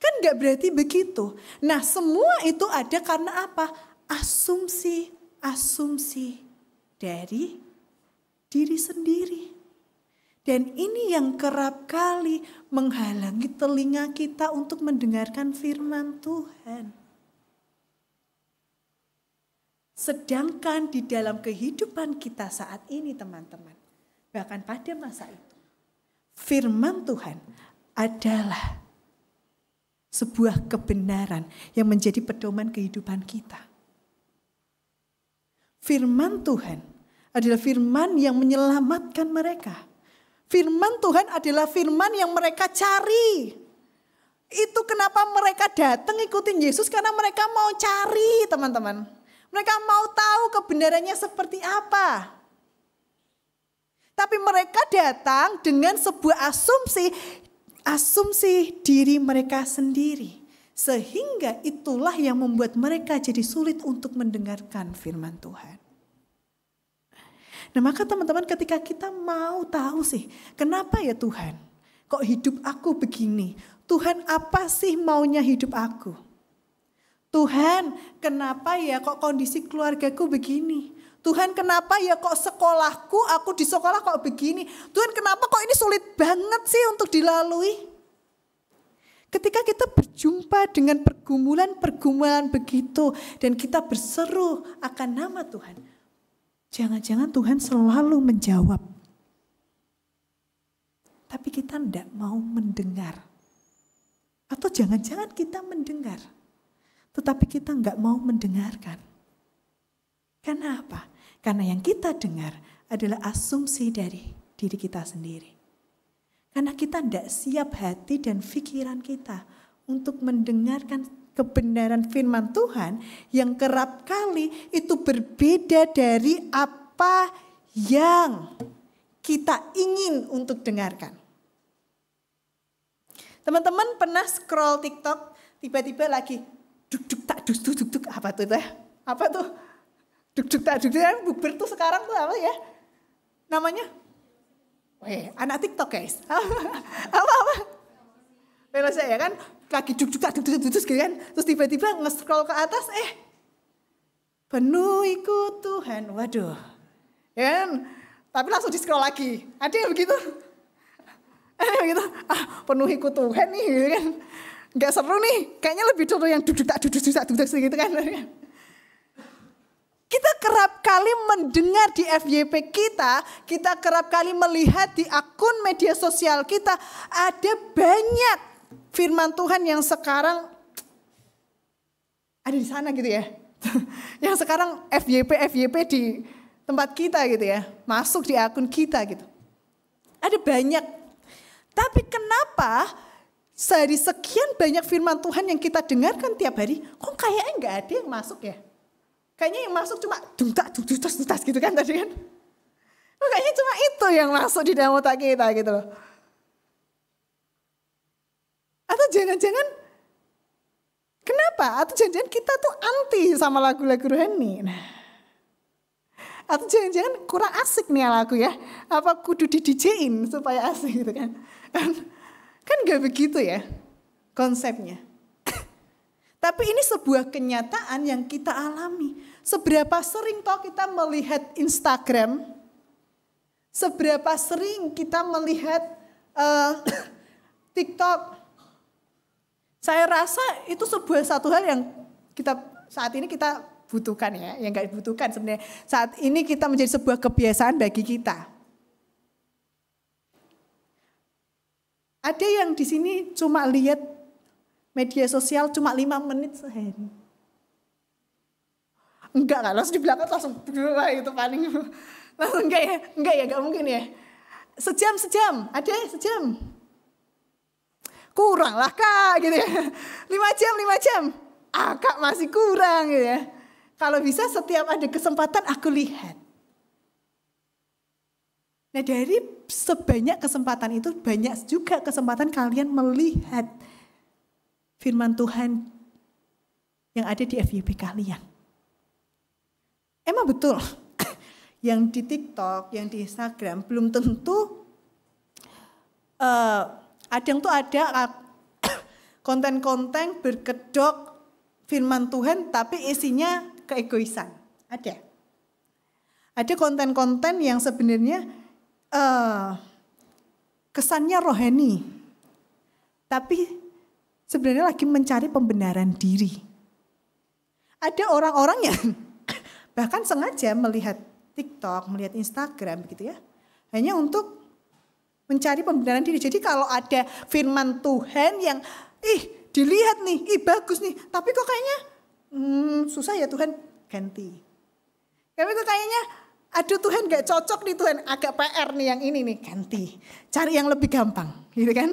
Kan gak berarti begitu. Nah, semua itu ada karena apa? Asumsi dari diri sendiri. Dan ini yang kerap kali menghalangi telinga kita untuk mendengarkan firman Tuhan. Sedangkan di dalam kehidupan kita saat ini teman-teman, bahkan pada masa itu, firman Tuhan adalah sebuah kebenaran yang menjadi pedoman kehidupan kita. Firman Tuhan adalah firman yang menyelamatkan mereka. Firman Tuhan adalah firman yang mereka cari. Itu kenapa mereka datang ikutin Yesus, karena mereka mau cari, teman-teman. Mereka mau tahu kebenarannya seperti apa. Tapi mereka datang dengan sebuah asumsi diri mereka sendiri. Sehingga itulah yang membuat mereka jadi sulit untuk mendengarkan firman Tuhan. Nah, maka teman-teman, ketika kita mau tahu sih, kenapa ya Tuhan? Kok hidup aku begini? Tuhan, apa sih maunya hidup aku? Tuhan, kenapa ya kok kondisi keluargaku begini? Tuhan, kenapa ya kok sekolahku, aku di sekolah kok begini? Tuhan, kenapa kok ini sulit banget sih untuk dilalui? Ketika kita berjumpa dengan pergumulan-pergumulan begitu dan kita berseru akan nama Tuhan, jangan-jangan Tuhan selalu menjawab. Tapi kita tidak mau mendengar. Atau jangan-jangan kita mendengar, tetapi kita nggak mau mendengarkan. Karena apa? Karena yang kita dengar adalah asumsi dari diri kita sendiri. Karena kita tidak siap hati dan pikiran kita untuk mendengarkan kebenaran firman Tuhan yang kerap kali itu berbeda dari apa yang kita ingin untuk dengarkan. Teman-teman pernah scroll TikTok, tiba-tiba lagi duk-duk tak duk-duk, apa tuh? Apa tuh? Duk-duk tak duk-duk, bukber tuh sekarang tuh apa ya? Namanya? Anak TikTok guys. Apa? Kalau saya kan lagi duk-duk tak duk-duk gitu kan. Terus tiba-tiba nge-scroll ke atas, Penuhiku Tuhan. Waduh. Ya kan? Tapi langsung di scroll lagi. Ada yang begitu? Ada yang begitu? Penuhiku Tuhan nih gitu kan. Gak seru nih. Kayaknya lebih seru yang duduk gitu kan. Kita kerap kali mendengar di FYP kita kerap kali melihat di akun media sosial kita, ada banyak firman Tuhan yang sekarang ada di sana gitu ya. Yang sekarang FYP di tempat kita gitu ya, masuk di akun kita gitu. Ada banyak. Tapi kenapa dari sekian banyak firman Tuhan yang kita dengarkan tiap hari, kok kayaknya nggak ada yang masuk ya? Kayaknya yang masuk cuma tuntas gitu kan tadi kan. Kayaknya cuma itu yang masuk di dalam otak kita gitu loh. Atau jangan-jangan kenapa? Atau jangan-jangan kita tuh anti sama lagu-lagu rohani. Nah. Atau jangan-jangan kurang asik nih lagu ya. Apa kudu di DJ-in supaya asik gitu kan. Kan gak begitu ya konsepnya. Tapi ini sebuah kenyataan yang kita alami. Seberapa sering toh kita melihat Instagram, seberapa sering kita melihat TikTok. Saya rasa itu sebuah satu hal yang saat ini kita butuhkan ya. Yang gak dibutuhkan sebenarnya. Saat ini kita menjadi sebuah kebiasaan bagi kita. Ada yang di sini cuma lihat media sosial cuma 5 menit sehari. Enggak kan, langsung di belakang langsung itu paling. Langsung enggak ya, enggak mungkin ya. Sejam, ada sejam. Kurang lah kak gitu ya. 5 jam. Kak masih kurang gitu ya. Kalau bisa setiap ada kesempatan aku lihat. Nah dari sebanyak kesempatan itu banyak juga kesempatan kalian melihat firman Tuhan yang ada di FYP kalian. Emang betul yang di TikTok, yang di Instagram belum tentu ada konten-konten berkedok firman Tuhan tapi isinya keegoisan. Ada konten-konten yang sebenarnya kesannya rohani. Tapi sebenarnya lagi mencari pembenaran diri. Ada orang-orang yang bahkan sengaja melihat TikTok, melihat Instagram gitu ya. Hanya untuk mencari pembenaran diri. Jadi kalau ada firman Tuhan yang dilihat nih, bagus nih. Tapi kok kayaknya susah ya Tuhan, ganti. Tapi kok kayaknya aduh Tuhan gak cocok nih Tuhan, agak PR nih yang ini nih, ganti. Cari yang lebih gampang gitu kan.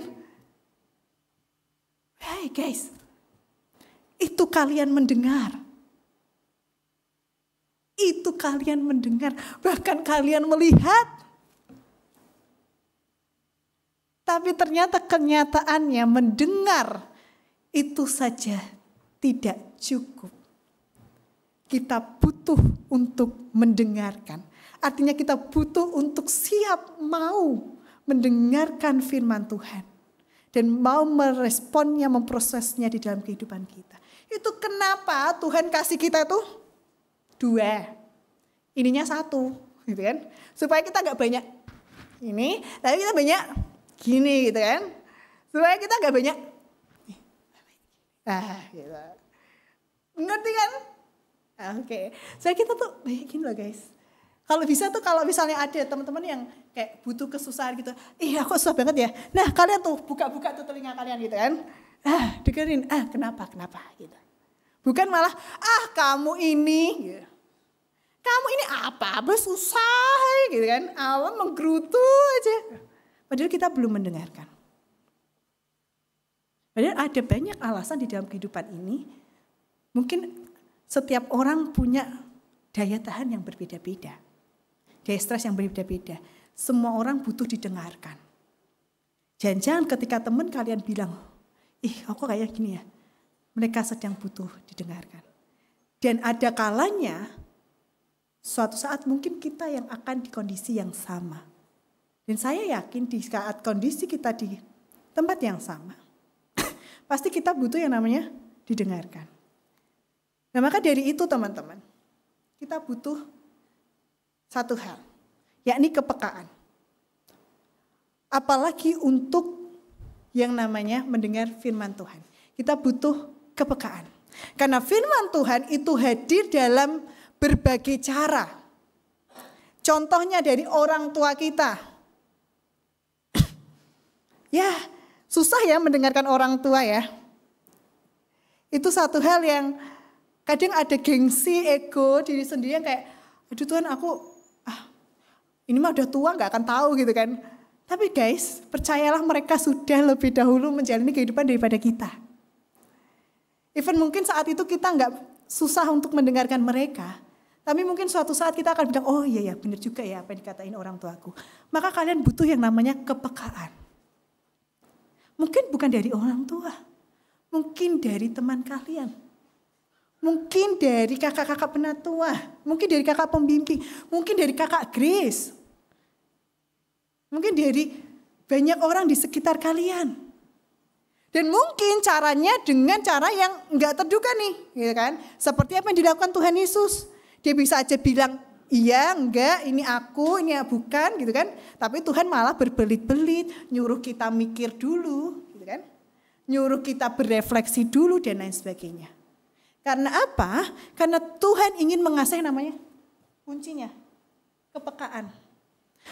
Hai guys, itu kalian mendengar. Itu kalian mendengar, bahkan kalian melihat. Tapi ternyata kenyataannya mendengar itu saja tidak cukup. Kita butuh untuk mendengarkan. Artinya kita butuh untuk siap mau mendengarkan firman Tuhan. Dan mau meresponnya, memprosesnya di dalam kehidupan kita. Itu kenapa Tuhan kasih kita tuh 2. Ininya 1, gitu kan. Supaya kita gak banyak ini, tapi kita banyak gini gitu kan. Supaya kita gak banyak gitu. Ngerti kan? Oke. Supaya kita tuh banyak gini loh guys. Kalau bisa tuh kalau misalnya ada teman-teman yang kayak butuh kesusahan gitu. Aku susah banget ya. Nah kalian tuh buka-buka tuh telinga kalian gitu kan. Dengerin. Kenapa gitu. Bukan malah kamu ini gitu. Kamu ini apa susah gitu kan. Awam menggerutu aja. Padahal kita belum mendengarkan. Padahal ada banyak alasan di dalam kehidupan ini. Mungkin setiap orang punya daya tahan yang berbeda-beda. Daya stres yang berbeda-beda. Semua orang butuh didengarkan. Jangan-jangan ketika teman kalian bilang, aku kayak gini ya. Mereka sedang butuh didengarkan. Dan ada kalanya, suatu saat mungkin kita yang akan di kondisi yang sama. Dan saya yakin di saat kondisi kita di tempat yang sama. Pasti kita butuh yang namanya didengarkan. Nah maka dari itu teman-teman. kita butuh satu hal, yakni kepekaan. Apalagi untuk yang namanya mendengar firman Tuhan. Kita butuh kepekaan. Karena firman Tuhan itu hadir dalam berbagai cara. Contohnya dari orang tua kita. Ya, susah ya mendengarkan orang tua ya. Itu satu hal yang kadang ada gengsi, ego diri sendiri yang kayak, aduh Tuhan aku, ini mah udah tua gak akan tahu gitu kan. Tapi guys, percayalah mereka sudah lebih dahulu menjalani kehidupan daripada kita. Even mungkin saat itu kita gak susah untuk mendengarkan mereka. Tapi mungkin suatu saat kita akan bilang, oh iya ya benar juga ya apa yang dikatain orang tuaku. Maka kalian butuh yang namanya kepekaan. Mungkin bukan dari orang tua. Mungkin dari teman kalian. Mungkin dari kakak-kakak penatua, mungkin dari kakak pembimbing, mungkin dari kakak Grace. Mungkin dari banyak orang di sekitar kalian. Dan mungkin caranya dengan cara yang enggak terduga nih, gitu kan? Seperti apa yang dilakukan Tuhan Yesus. Dia bisa aja bilang, iya, enggak, ini aku, ini bukan, gitu kan? Tapi Tuhan malah berbelit-belit, nyuruh kita mikir dulu, gitu kan? Nyuruh kita berefleksi dulu dan lain sebagainya. Karena apa? Karena Tuhan ingin mengasah namanya kuncinya, kepekaan.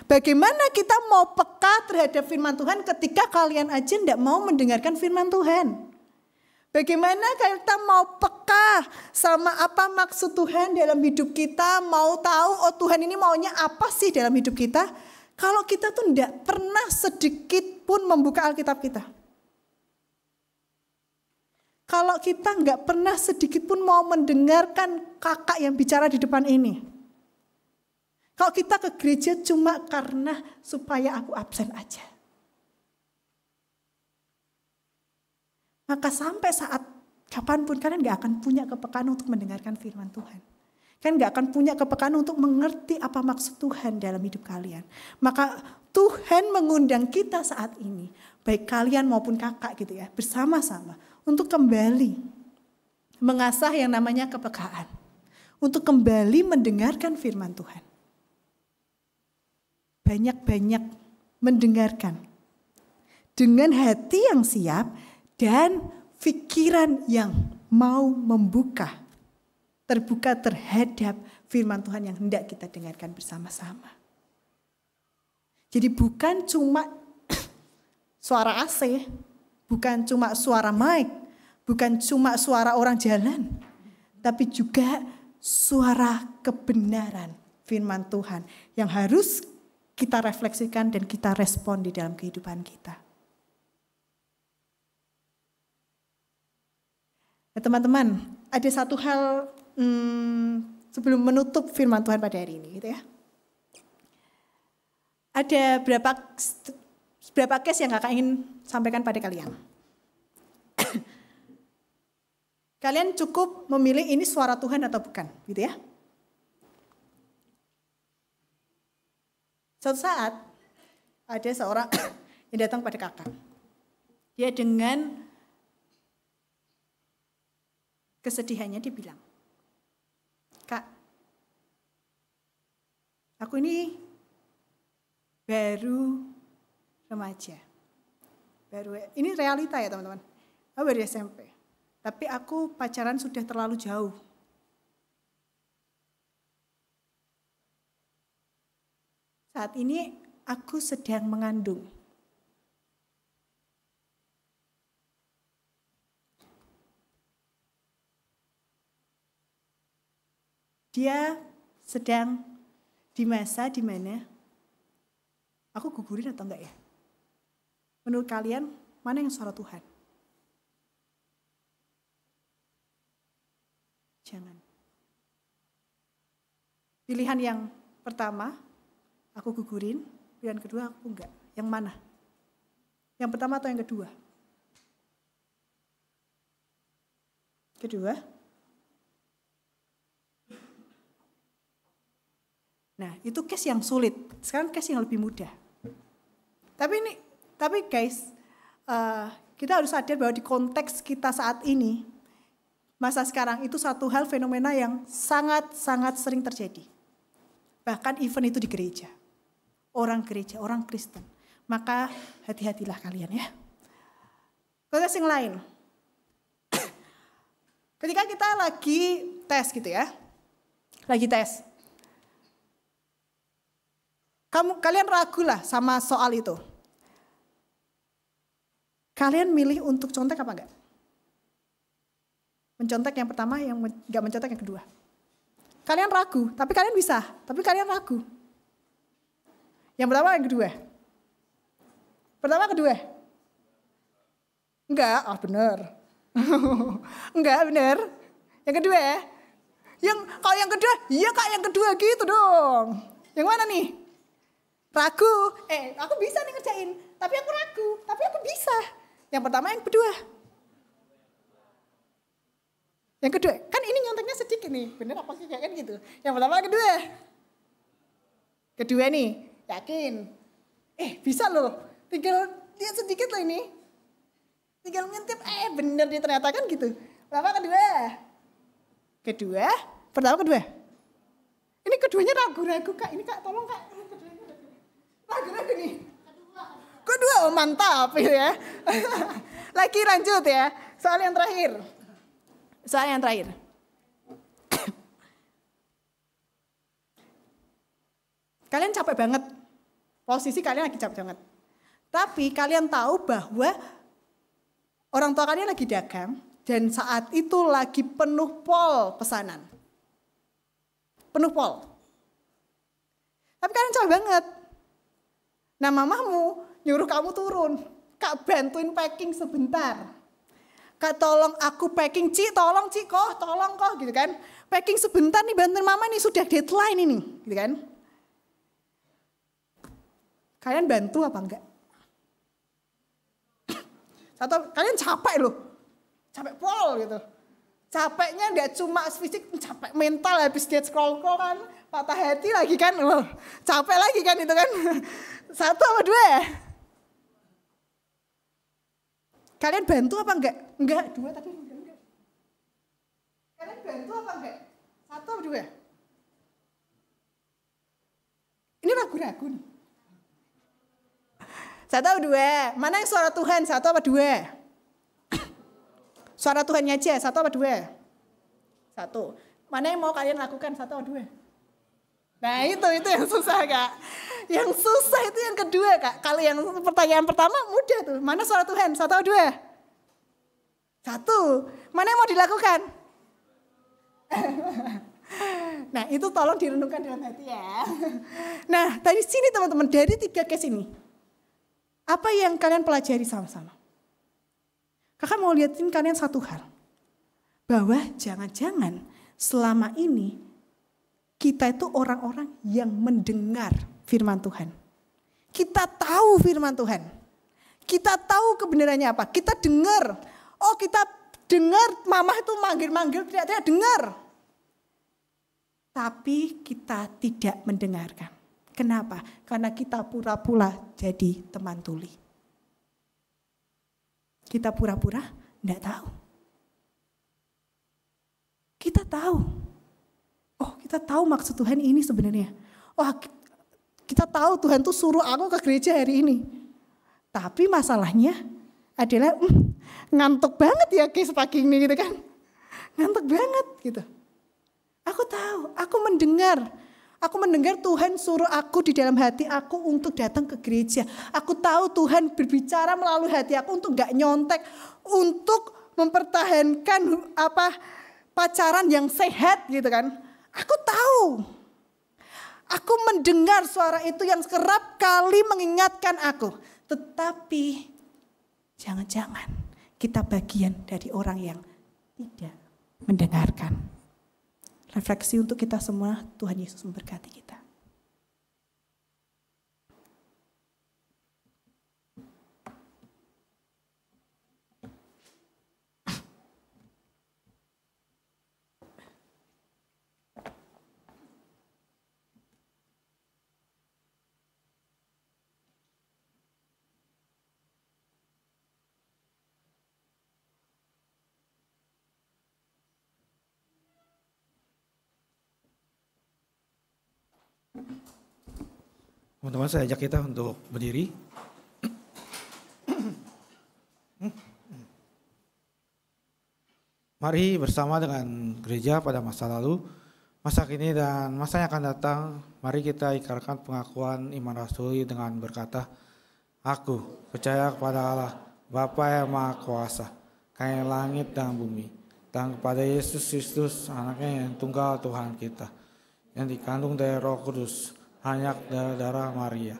Bagaimana kita mau peka terhadap firman Tuhan ketika kalian aja tidak mau mendengarkan firman Tuhan? Bagaimana kita mau peka sama apa maksud Tuhan dalam hidup kita? Mau tahu, oh Tuhan ini maunya apa sih dalam hidup kita? Kalau kita tuh tidak pernah sedikit pun membuka Alkitab kita. Kalau kita nggak pernah sedikit pun mau mendengarkan kakak yang bicara di depan ini. Kalau kita ke gereja cuma karena supaya aku absen aja. Maka sampai saat kapanpun kalian nggak akan punya kepekaan untuk mendengarkan firman Tuhan. Kalian nggak akan punya kepekaan untuk mengerti apa maksud Tuhan dalam hidup kalian. Maka Tuhan mengundang kita saat ini, baik kalian maupun kakak gitu ya, bersama-sama. Untuk kembali mengasah yang namanya kepekaan. Untuk kembali mendengarkan firman Tuhan. Banyak-banyak mendengarkan. Dengan hati yang siap dan pikiran yang mau membuka. Terbuka terhadap firman Tuhan yang hendak kita dengarkan bersama-sama. Jadi bukan cuma suara AC, bukan cuma suara mic, bukan cuma suara orang jalan, tapi juga suara kebenaran firman Tuhan yang harus kita refleksikan dan kita respon di dalam kehidupan kita. Nah, teman-teman, ada satu hal sebelum menutup firman Tuhan pada hari ini, gitu ya. Ada beberapa case yang kakak ingin sampaikan pada kalian. Kalian cukup memilih ini suara Tuhan atau bukan, gitu ya. Suatu saat ada seorang yang datang pada kakak. Dia dengan kesedihannya dia bilang, Kak, aku ini baru remaja. Ini realita ya teman-teman. Aku baru SMP. Tapi aku pacaran sudah terlalu jauh. Saat ini aku sedang mengandung. Dia sedang di masa di mana aku gugurin atau enggak ya? Menurut kalian mana yang suara Tuhan? Jangan. Pilihan yang pertama, aku gugurin. Pilihan kedua, aku enggak. Yang mana? Yang pertama atau yang kedua? Kedua. Nah, itu case yang sulit. Sekarang case yang lebih mudah. Tapi guys, kita harus sadar bahwa di konteks kita saat ini, masa sekarang itu satu hal fenomena yang sangat-sangat sering terjadi. Bahkan event itu di gereja. Orang gereja, orang Kristen. Maka hati-hatilah kalian ya. Konteks yang lain. Ketika kita lagi tes gitu ya. Lagi tes. Kalian ragu lah sama soal itu. Kalian milih untuk contek apa enggak? Mencontek yang pertama, yang enggak mencontek yang kedua. Kalian ragu, tapi kalian bisa. Tapi kalian ragu. Yang pertama, yang kedua. Pertama, kedua. Enggak, bener. Enggak, bener. Yang kedua ya. Kalau yang kedua, iya Kak yang kedua gitu dong. Yang mana nih? Ragu. Aku bisa nih ngerjain. Tapi aku ragu. Tapi aku bisa. Yang pertama, yang kedua. Yang kedua, kan ini nyonteknya sedikit nih. Bener apa sih kayak kan gitu. Yang pertama, yang kedua. Kedua nih, yakin. Bisa loh. Tinggal lihat sedikit loh ini. Tinggal ngintip, bener dia ternyata kan gitu. Pertama, kedua. Kedua, pertama, kedua. Ini keduanya ragu-ragu Kak. Ini Kak, tolong Kak. Ragu-ragu nih. Kedua, mantap ya. Lagi lanjut ya. Soal yang terakhir. Kalian capek banget. Posisi kalian lagi capek banget. Tapi kalian tahu bahwa orang tua kalian lagi dagang dan saat itu lagi penuh pol pesanan. Penuh pol. Tapi kalian capek banget. Nah, mamamu nyuruh kamu turun. Kak, bantuin packing sebentar. Kak, tolong aku packing. Ci, tolong Ci, tolong gitu kan. Packing sebentar nih, bantuin mama nih, sudah deadline ini. Gitu kan. Kalian bantu apa enggak? Kalian capek loh. Capek pol gitu. Capeknya enggak cuma fisik, capek mental habis dia scroll kan. Patah hati lagi kan. Capek lagi kan itu kan. 1 apa 2? Kalian bantu apa enggak? Enggak, 2 tadi enggak. Kalian bantu apa enggak? 1 apa 2? Ini ragu-ragu nih. 1 apa 2? Mana yang suara Tuhan? 1 apa 2? Suara Tuhannya aja, 1 apa 2? 1. Mana yang mau kalian lakukan? 1 apa 2? Nah itu yang susah Kak. Yang susah itu yang kedua Kak. Kalau yang pertanyaan pertama mudah tuh. Mana suara Tuhan? 1 atau 2? 1. Mana yang mau dilakukan? Nah itu tolong direnungkan dalam hati ya. Nah dari sini teman-teman, dari 3 case ini. Apa yang kalian pelajari sama-sama? Kakak mau liatin kalian satu hal. Bahwa jangan-jangan selama ini kita itu orang-orang yang mendengar firman Tuhan. Kita tahu firman Tuhan. Kita tahu kebenarannya apa. Kita dengar. Kita dengar mama itu manggil-manggil, tidak dengar. Tapi kita tidak mendengarkan. Kenapa? Karena kita pura-pura jadi teman tuli. Kita pura-pura tidak tahu. Kita tahu. Kita tahu maksud Tuhan ini sebenarnya. Kita tahu Tuhan tuh suruh aku ke gereja hari ini. Tapi masalahnya adalah ngantuk banget ya guys pagi ini gitu kan. Ngantuk banget gitu. Aku tahu, aku mendengar. Aku mendengar Tuhan suruh aku di dalam hati aku untuk datang ke gereja. Aku tahu Tuhan berbicara melalui hati aku untuk gak nyontek. Untuk mempertahankan pacaran yang sehat gitu kan. Aku tahu. Aku mendengar suara itu yang kerap kali mengingatkan aku. Tetapi jangan-jangan kita bagian dari orang yang tidak mendengarkan. Refleksi untuk kita semua, Tuhan Yesus memberkati kita. Teman-teman, saya ajak kita untuk berdiri. Mari bersama dengan gereja pada masa lalu, masa kini dan masa yang akan datang, mari kita ikrarkan pengakuan iman rasuli dengan berkata, Aku percaya kepada Allah, Bapa yang Maha Kuasa, Kaya langit dan bumi, dan kepada Yesus Kristus, anaknya yang tunggal Tuhan kita, yang dikandung dari Roh Kudus, hanya dari darah Maria,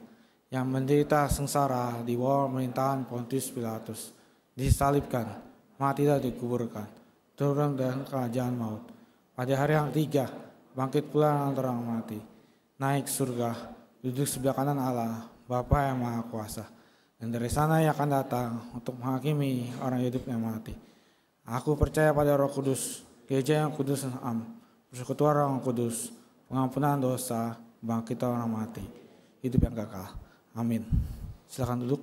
yang menderita sengsara di bawah pemerintahan Pontius Pilatus, disalibkan, mati dan dikuburkan, turun dari kerajaan maut. Pada hari yang ketiga, bangkit pula antara orang mati, naik surga, duduk sebelah kanan Allah, Bapa yang Maha Kuasa, dan dari sana ia akan datang untuk menghakimi orang hidup yang mati. Aku percaya pada Roh Kudus, gereja yang kudus dan am, persekutuan orang kudus, pengampunan dosa, bangkit orang mati, hidup yang kekal. Amin. Silakan duduk.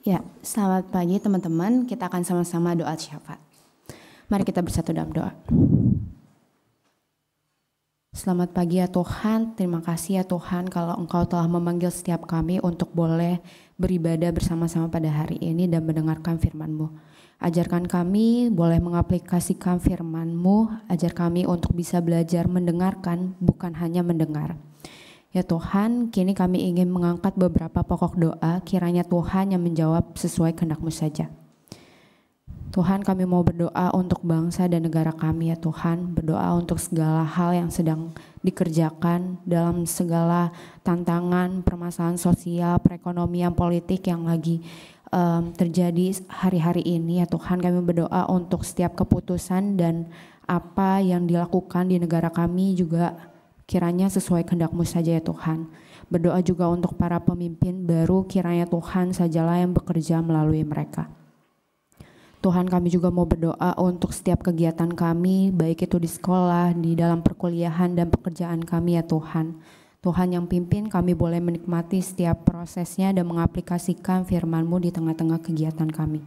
Ya, selamat pagi teman-teman. Kita akan sama-sama doa syafaat. Mari kita bersatu dalam doa. Selamat pagi ya Tuhan, terima kasih ya Tuhan kalau Engkau telah memanggil setiap kami untuk boleh beribadah bersama-sama pada hari ini dan mendengarkan firman-Mu. Ajarkan kami boleh mengaplikasikan firman-Mu, ajar kami untuk bisa belajar mendengarkan, bukan hanya mendengar. Ya Tuhan, kini kami ingin mengangkat beberapa pokok doa, kiranya Tuhan yang menjawab sesuai kehendak-Mu saja. Tuhan, kami mau berdoa untuk bangsa dan negara kami ya Tuhan, berdoa untuk segala hal yang sedang dikerjakan dalam segala tantangan, permasalahan sosial, perekonomian, politik yang lagi terjadi hari-hari ini ya Tuhan. Kami berdoa untuk setiap keputusan dan apa yang dilakukan di negara kami juga kiranya sesuai kehendak-Mu saja ya Tuhan. Berdoa juga untuk para pemimpin baru, kiranya Tuhan sajalah yang bekerja melalui mereka. Tuhan, kami juga mau berdoa untuk setiap kegiatan kami, baik itu di sekolah, di dalam perkuliahan dan pekerjaan kami ya Tuhan. Tuhan yang pimpin kami boleh menikmati setiap prosesnya dan mengaplikasikan firman-Mu di tengah-tengah kegiatan kami.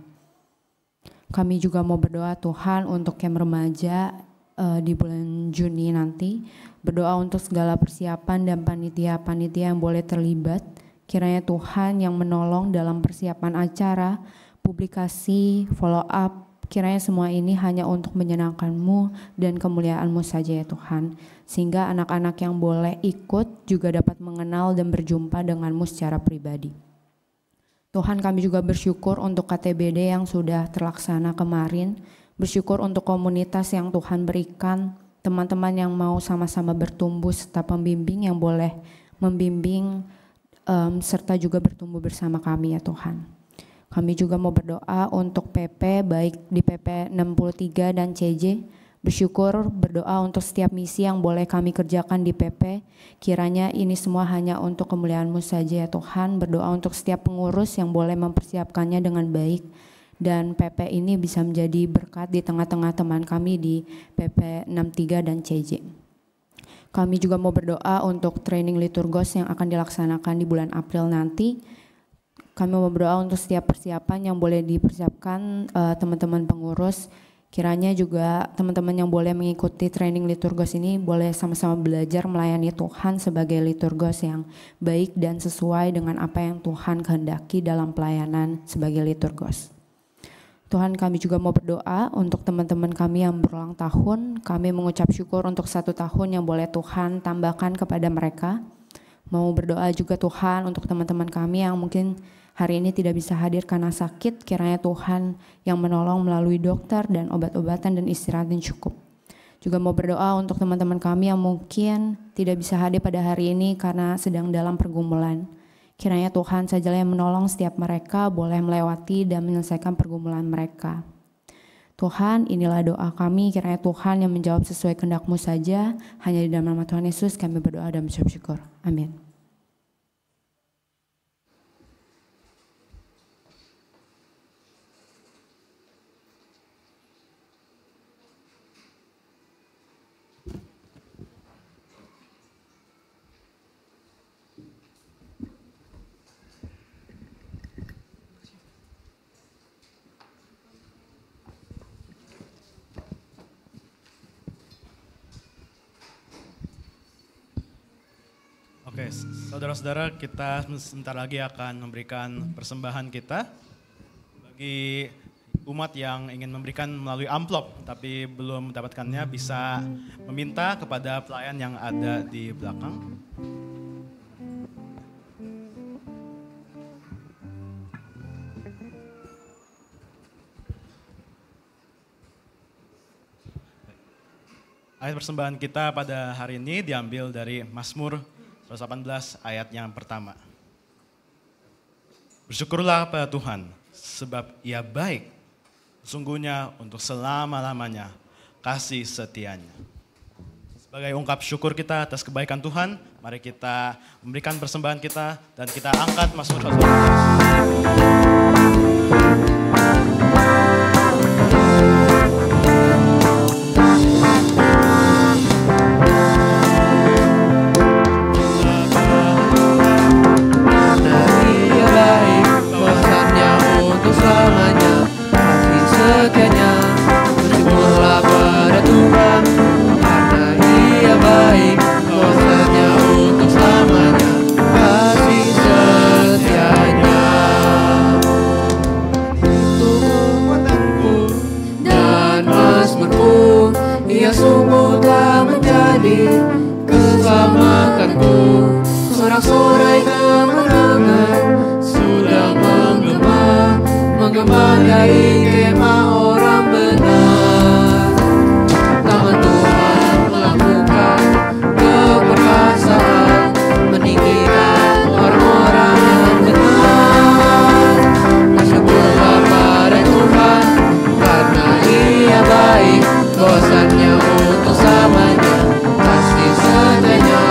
Kami juga mau berdoa Tuhan untuk camp remaja di bulan Juni nanti, berdoa untuk segala persiapan dan panitia-panitia yang boleh terlibat, kiranya Tuhan yang menolong dalam persiapan acara, publikasi, follow up, kiranya semua ini hanya untuk menyenangkan-Mu dan kemuliaan-Mu saja ya Tuhan, sehingga anak-anak yang boleh ikut juga dapat mengenal dan berjumpa dengan-Mu secara pribadi. Tuhan, kami juga bersyukur untuk KTBD yang sudah terlaksana kemarin, bersyukur untuk komunitas yang Tuhan berikan, teman-teman yang mau sama-sama bertumbuh serta pembimbing yang boleh membimbing serta juga bertumbuh bersama kami ya Tuhan. Kami juga mau berdoa untuk PP baik di PP 63 dan CJ, bersyukur berdoa untuk setiap misi yang boleh kami kerjakan di PP, kiranya ini semua hanya untuk kemuliaan-Mu saja ya Tuhan. Berdoa untuk setiap pengurus yang boleh mempersiapkannya dengan baik, dan PP ini bisa menjadi berkat di tengah-tengah teman kami di PP 63 dan CJ. Kami juga mau berdoa untuk training liturgos yang akan dilaksanakan di bulan April nanti. Kami mau berdoa untuk setiap persiapan yang boleh dipersiapkan teman-teman pengurus. Kiranya juga teman-teman yang boleh mengikuti training liturgos ini boleh sama-sama belajar melayani Tuhan sebagai liturgos yang baik dan sesuai dengan apa yang Tuhan kehendaki dalam pelayanan sebagai liturgos. Tuhan, kami juga mau berdoa untuk teman-teman kami yang berulang tahun. Kami mengucap syukur untuk 1 tahun yang boleh Tuhan tambahkan kepada mereka. Mau berdoa juga Tuhan untuk teman-teman kami yang mungkin hari ini tidak bisa hadir karena sakit. Kiranya Tuhan yang menolong melalui dokter dan obat-obatan dan istirahat yang cukup. Juga mau berdoa untuk teman-teman kami yang mungkin tidak bisa hadir pada hari ini karena sedang dalam pergumulan. Kiranya Tuhan sajalah yang menolong setiap mereka boleh melewati dan menyelesaikan pergumulan mereka. Tuhan, inilah doa kami, kiranya Tuhan yang menjawab sesuai kehendak-Mu saja. Hanya di dalam nama Tuhan Yesus kami berdoa dan bersyukur. Syukur. Amin. Saudara-saudara, kita sebentar lagi akan memberikan persembahan kita bagi umat yang ingin memberikan melalui amplop tapi belum mendapatkannya, bisa meminta kepada pelayan yang ada di belakang. Ayat persembahan kita pada hari ini diambil dari Mazmur 118 ayat yang pertama. Bersyukurlah pada Tuhan, sebab Ia baik, sesungguhnya untuk selama-lamanya kasih setianya. Sebagai ungkap syukur kita atas kebaikan Tuhan, mari kita memberikan persembahan kita dan kita angkat Mazmur 118. Sorak-sorai kemenangan sudah menggema dari kemah orang benar. Tangan Tuhan melakukan keperkasaan, meninggikan orang-orang yang benar. Bersyukurlah pada Tuhan, karena Ia baik, kuasa-Nya untuk selamanya, kasih setianya.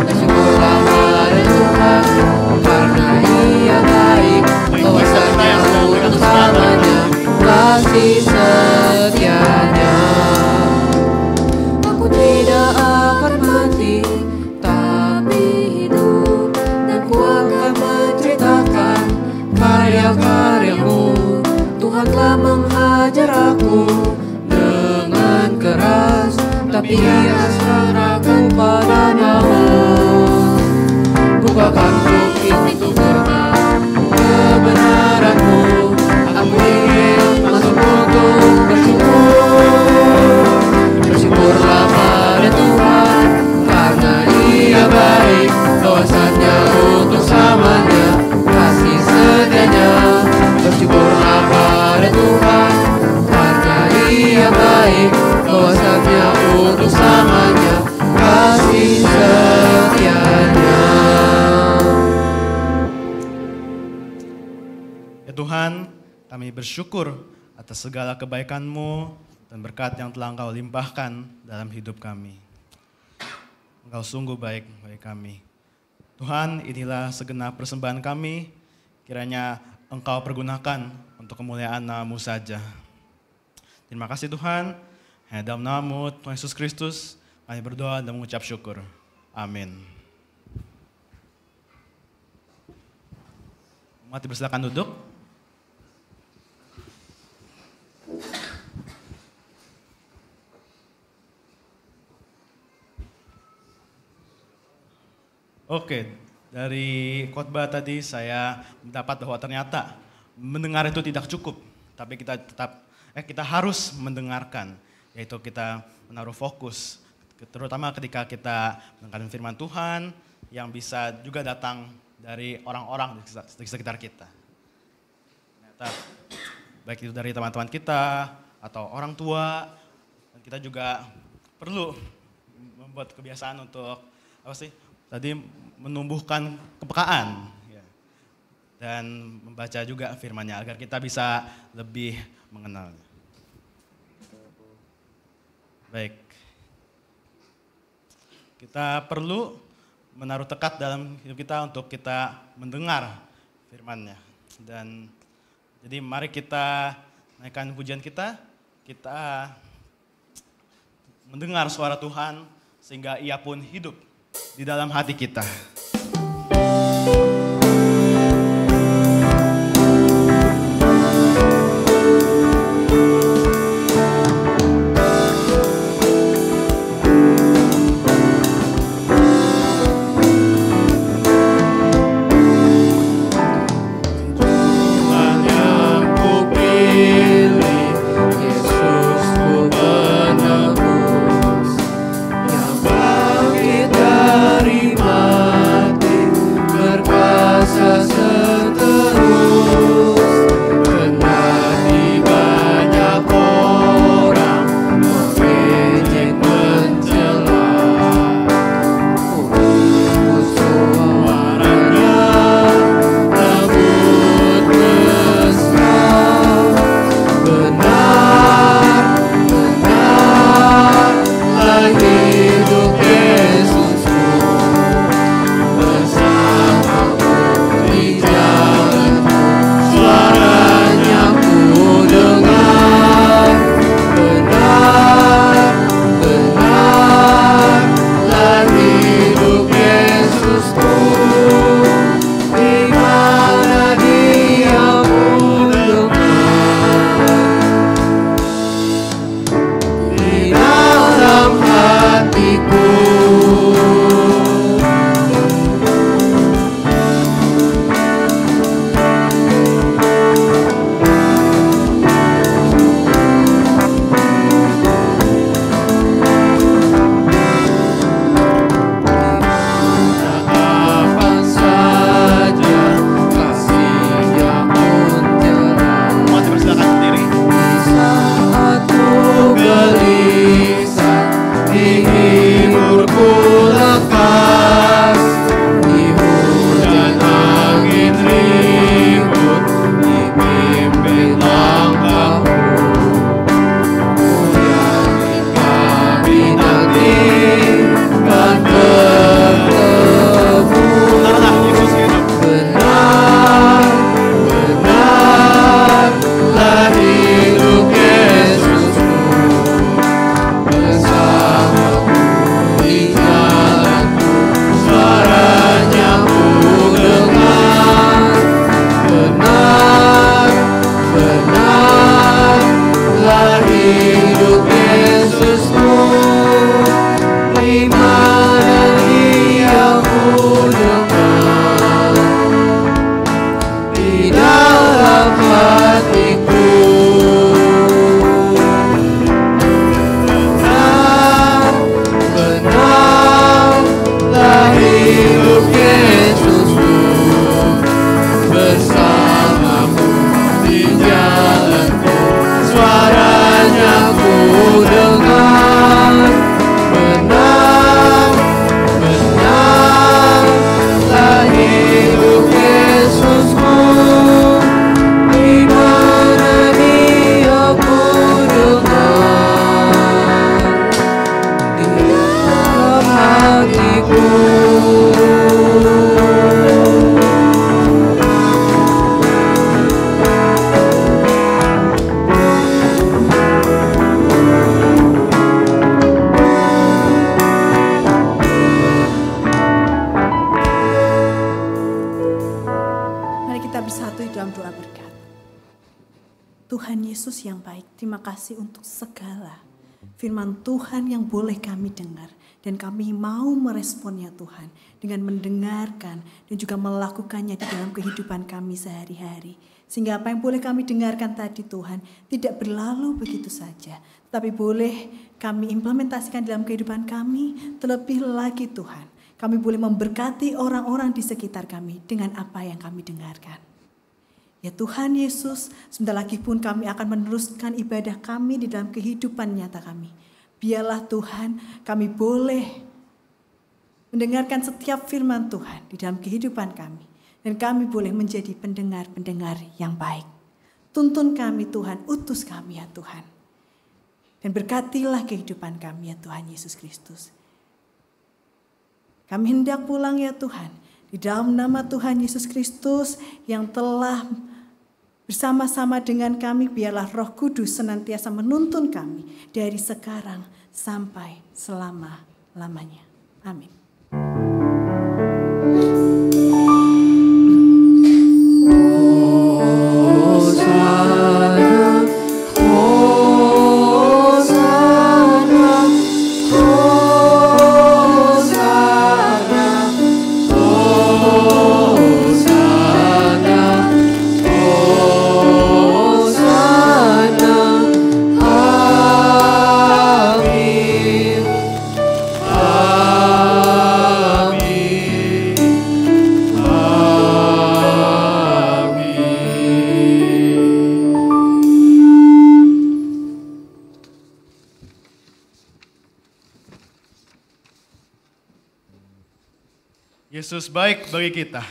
Bersyukurlah pada Tuhan, karena Ia baik, kuasa-Nya untuk selamanya, kasih setianya. Aku tidak akan mati, tapi hidup, dan ku akan menceritakan karya-karya-Mu. Tuhan telah menghajar aku dengan keras, tapi Ia serahku pada maut. Bukakan pintu gerbang kebenaran-Mu, aku ingin masuk untuk bersyukur. Bersyukurlah pada Tuhan, karena Ia baik, kuasa-Nya untuk selamanya, kasih setianya. Bersyukurlah pada Tuhan, karena Ia baik, kuasa-Nya untuk selamanya, kasih setianya. Ya Tuhan, kami bersyukur atas segala kebaikan-Mu dan berkat yang telah Engkau limpahkan dalam hidup kami. Engkau sungguh baik bagi kami. Tuhan, inilah segenap persembahan kami, kiranya Engkau pergunakan untuk kemuliaan nama-Mu saja. Terima kasih Tuhan, hanya dalam nama-Mu Tuhan Yesus Kristus, kami berdoa dan mengucap syukur. Amin. Umat dipersilakan duduk. Oke, dari khotbah tadi saya mendapat bahwa ternyata mendengar itu tidak cukup, tapi kita harus mendengarkan, yaitu kita menaruh fokus, terutama ketika kita mendengarkan firman Tuhan yang bisa juga datang dari orang-orang di sekitar kita. Ternyata baik itu dari teman-teman kita atau orang tua, kita juga perlu membuat kebiasaan untuk menumbuhkan kepekaan dan membaca juga firman-Nya agar kita bisa lebih mengenalnya. Baik, kita perlu menaruh tekad dalam hidup kita untuk kita mendengar firman-Nya. Dan jadi mari kita naikkan pujian kita mendengar suara Tuhan sehingga Ia pun hidup di dalam hati kita. kita bersatu di dalam doa berkat. Tuhan Yesus yang baik, terima kasih untuk segala firman Tuhan yang boleh kami dengar. Dan kami mau meresponnya Tuhan dengan mendengarkan dan juga melakukannya di dalam kehidupan kami sehari-hari. Sehingga apa yang boleh kami dengarkan tadi Tuhan tidak berlalu begitu saja. Tapi boleh kami implementasikan dalam kehidupan kami. Terlebih lagi Tuhan, kami boleh memberkati orang-orang di sekitar kami dengan apa yang kami dengarkan. Ya Tuhan Yesus, sebentar lagi pun kami akan meneruskan ibadah kami di dalam kehidupan nyata kami. Biarlah Tuhan kami boleh mendengarkan setiap firman Tuhan di dalam kehidupan kami. Dan kami boleh menjadi pendengar-pendengar yang baik. Tuntun kami Tuhan, utus kami ya Tuhan. Dan berkatilah kehidupan kami ya Tuhan Yesus Kristus. Kami hendak pulang ya Tuhan. Di dalam nama Tuhan Yesus Kristus yang telah bersama-sama dengan kami, biarlah Roh Kudus senantiasa menuntun kami dari sekarang sampai selama-lamanya. Amin. Yesus baik bagi kita.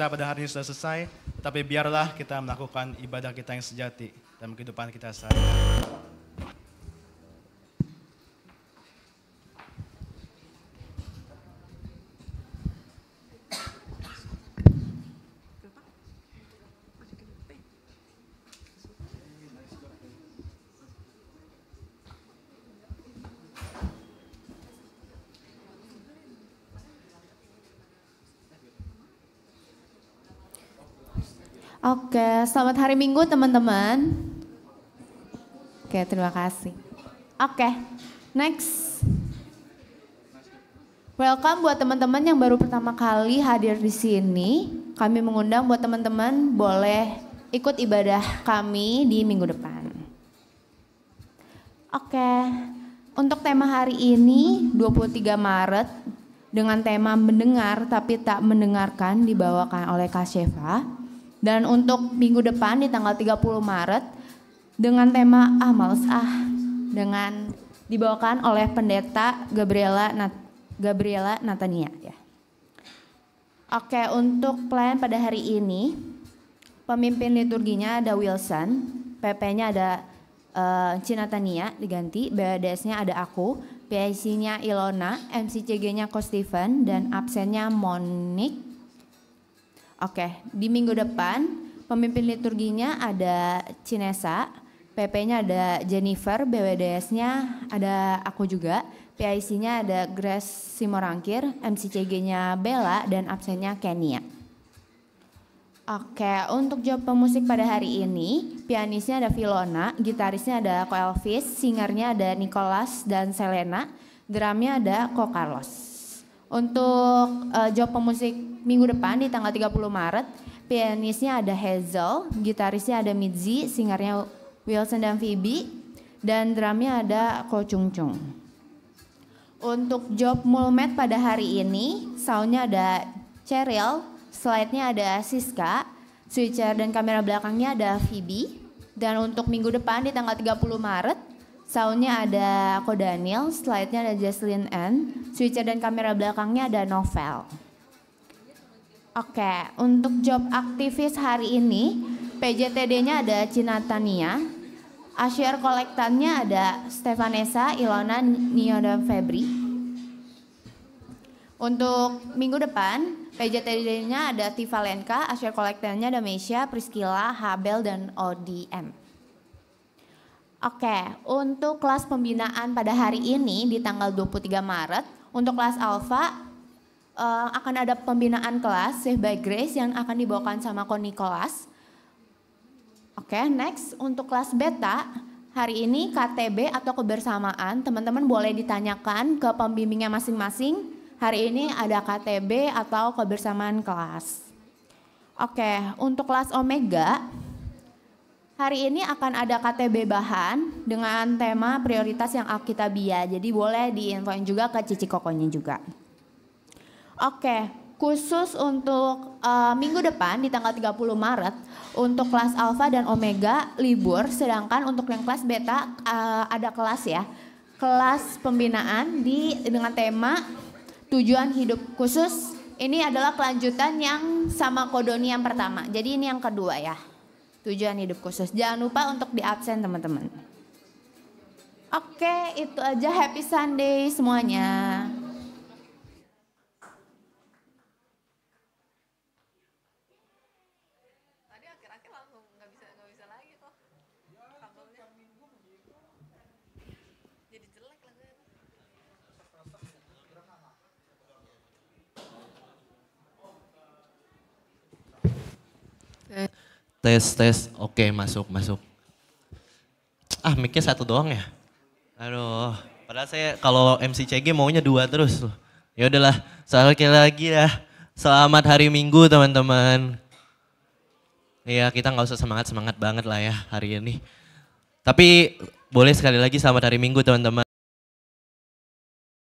Pada hari ini sudah selesai, tapi biarlah kita melakukan ibadah kita yang sejati dalam kehidupan kita sehari-hari. Oke, selamat hari Minggu teman-teman. Oke, terima kasih. Oke, next. Welcome buat teman-teman yang baru pertama kali hadir di sini. Kami mengundang buat teman-teman boleh ikut ibadah kami di minggu depan. Oke, untuk tema hari ini 23 Maret dengan tema mendengar tapi tak mendengarkan dibawakan oleh Kak Shefa. Dan untuk minggu depan di tanggal 30 Maret dengan tema males dengan dibawakan oleh pendeta Gabriela Natania ya. Oke, untuk plan pada hari ini pemimpin liturginya ada Wilson, PP-nya ada Cinatania diganti, BADS-nya ada aku, PIC-nya Ilona, MCCG-nya Ko Steven dan absennya Monik. Oke, di minggu depan pemimpin liturginya ada Cinesa, PP-nya ada Jennifer, BWDS-nya ada aku juga, PIC-nya ada Grace Simorangkir, MCCG-nya Bella, dan absennya Kenia. Oke, untuk job pemusik pada hari ini, pianisnya ada Filona, gitarisnya ada Ko Elvis, singernya ada Nicholas dan Selena, drumnya ada Ko Carlos. Untuk job pemusik minggu depan di tanggal 30 Maret, pianisnya ada Hazel, gitarisnya ada Mitzi, singernya Wilson dan Phoebe, dan drumnya ada Ko Chung Chung. Untuk job mulmet pada hari ini, soundnya ada Cheryl, slide-nya ada Siska, switcher dan kamera belakangnya ada Phoebe. Dan untuk minggu depan di tanggal 30 Maret, soundnya ada Ko Daniel, slide-nya ada Jesslyn N, switcher dan kamera belakangnya ada Novel. Oke, untuk job aktivis hari ini, PJTD-nya ada Cinatania, Asyar kolektannya ada Stefanesa, Ilona, Nio, dan Febri. Untuk minggu depan, PJTD-nya ada Tifa Lenka, Asyar kolektannya ada Meisha, Priscilla, Habel, dan ODM. Oke, untuk kelas pembinaan pada hari ini di tanggal 23 Maret, untuk kelas Alpha akan ada pembinaan kelas Save by Grace yang akan dibawakan sama Ko Nicholas. Oke, next untuk kelas Beta, hari ini KTB atau kebersamaan, teman-teman boleh ditanyakan ke pembimbingnya masing-masing. Hari ini ada KTB atau kebersamaan kelas. Oke, untuk kelas Omega, hari ini akan ada KTB bahan dengan tema prioritas yang Alkitabiah. Jadi boleh diinfoin juga ke Cici Kokonya juga. Oke, khusus untuk minggu depan di tanggal 30 Maret, untuk kelas Alpha dan Omega libur, sedangkan untuk yang kelas Beta ada kelas ya. Kelas pembinaan dengan tema tujuan hidup khusus. Ini adalah kelanjutan yang sama Kodoni yang pertama. Jadi ini yang kedua ya. Tujuan hidup khusus. Jangan lupa untuk di absen teman-teman. Oke, itu aja. Happy Sunday semuanya. Tadi akhir-akhir langsung nggak bisa lagi kok. Kabelnya. Jadi jelek lagunya. Tes, oke masuk. Ah mic-nya satu doang ya? Aduh, padahal saya kalau MCCG maunya 2 terus. Ya udahlah, sekali lagi ya. Selamat hari Minggu teman-teman. Ya kita nggak usah semangat banget lah ya hari ini. Tapi boleh sekali lagi selamat hari Minggu teman-teman.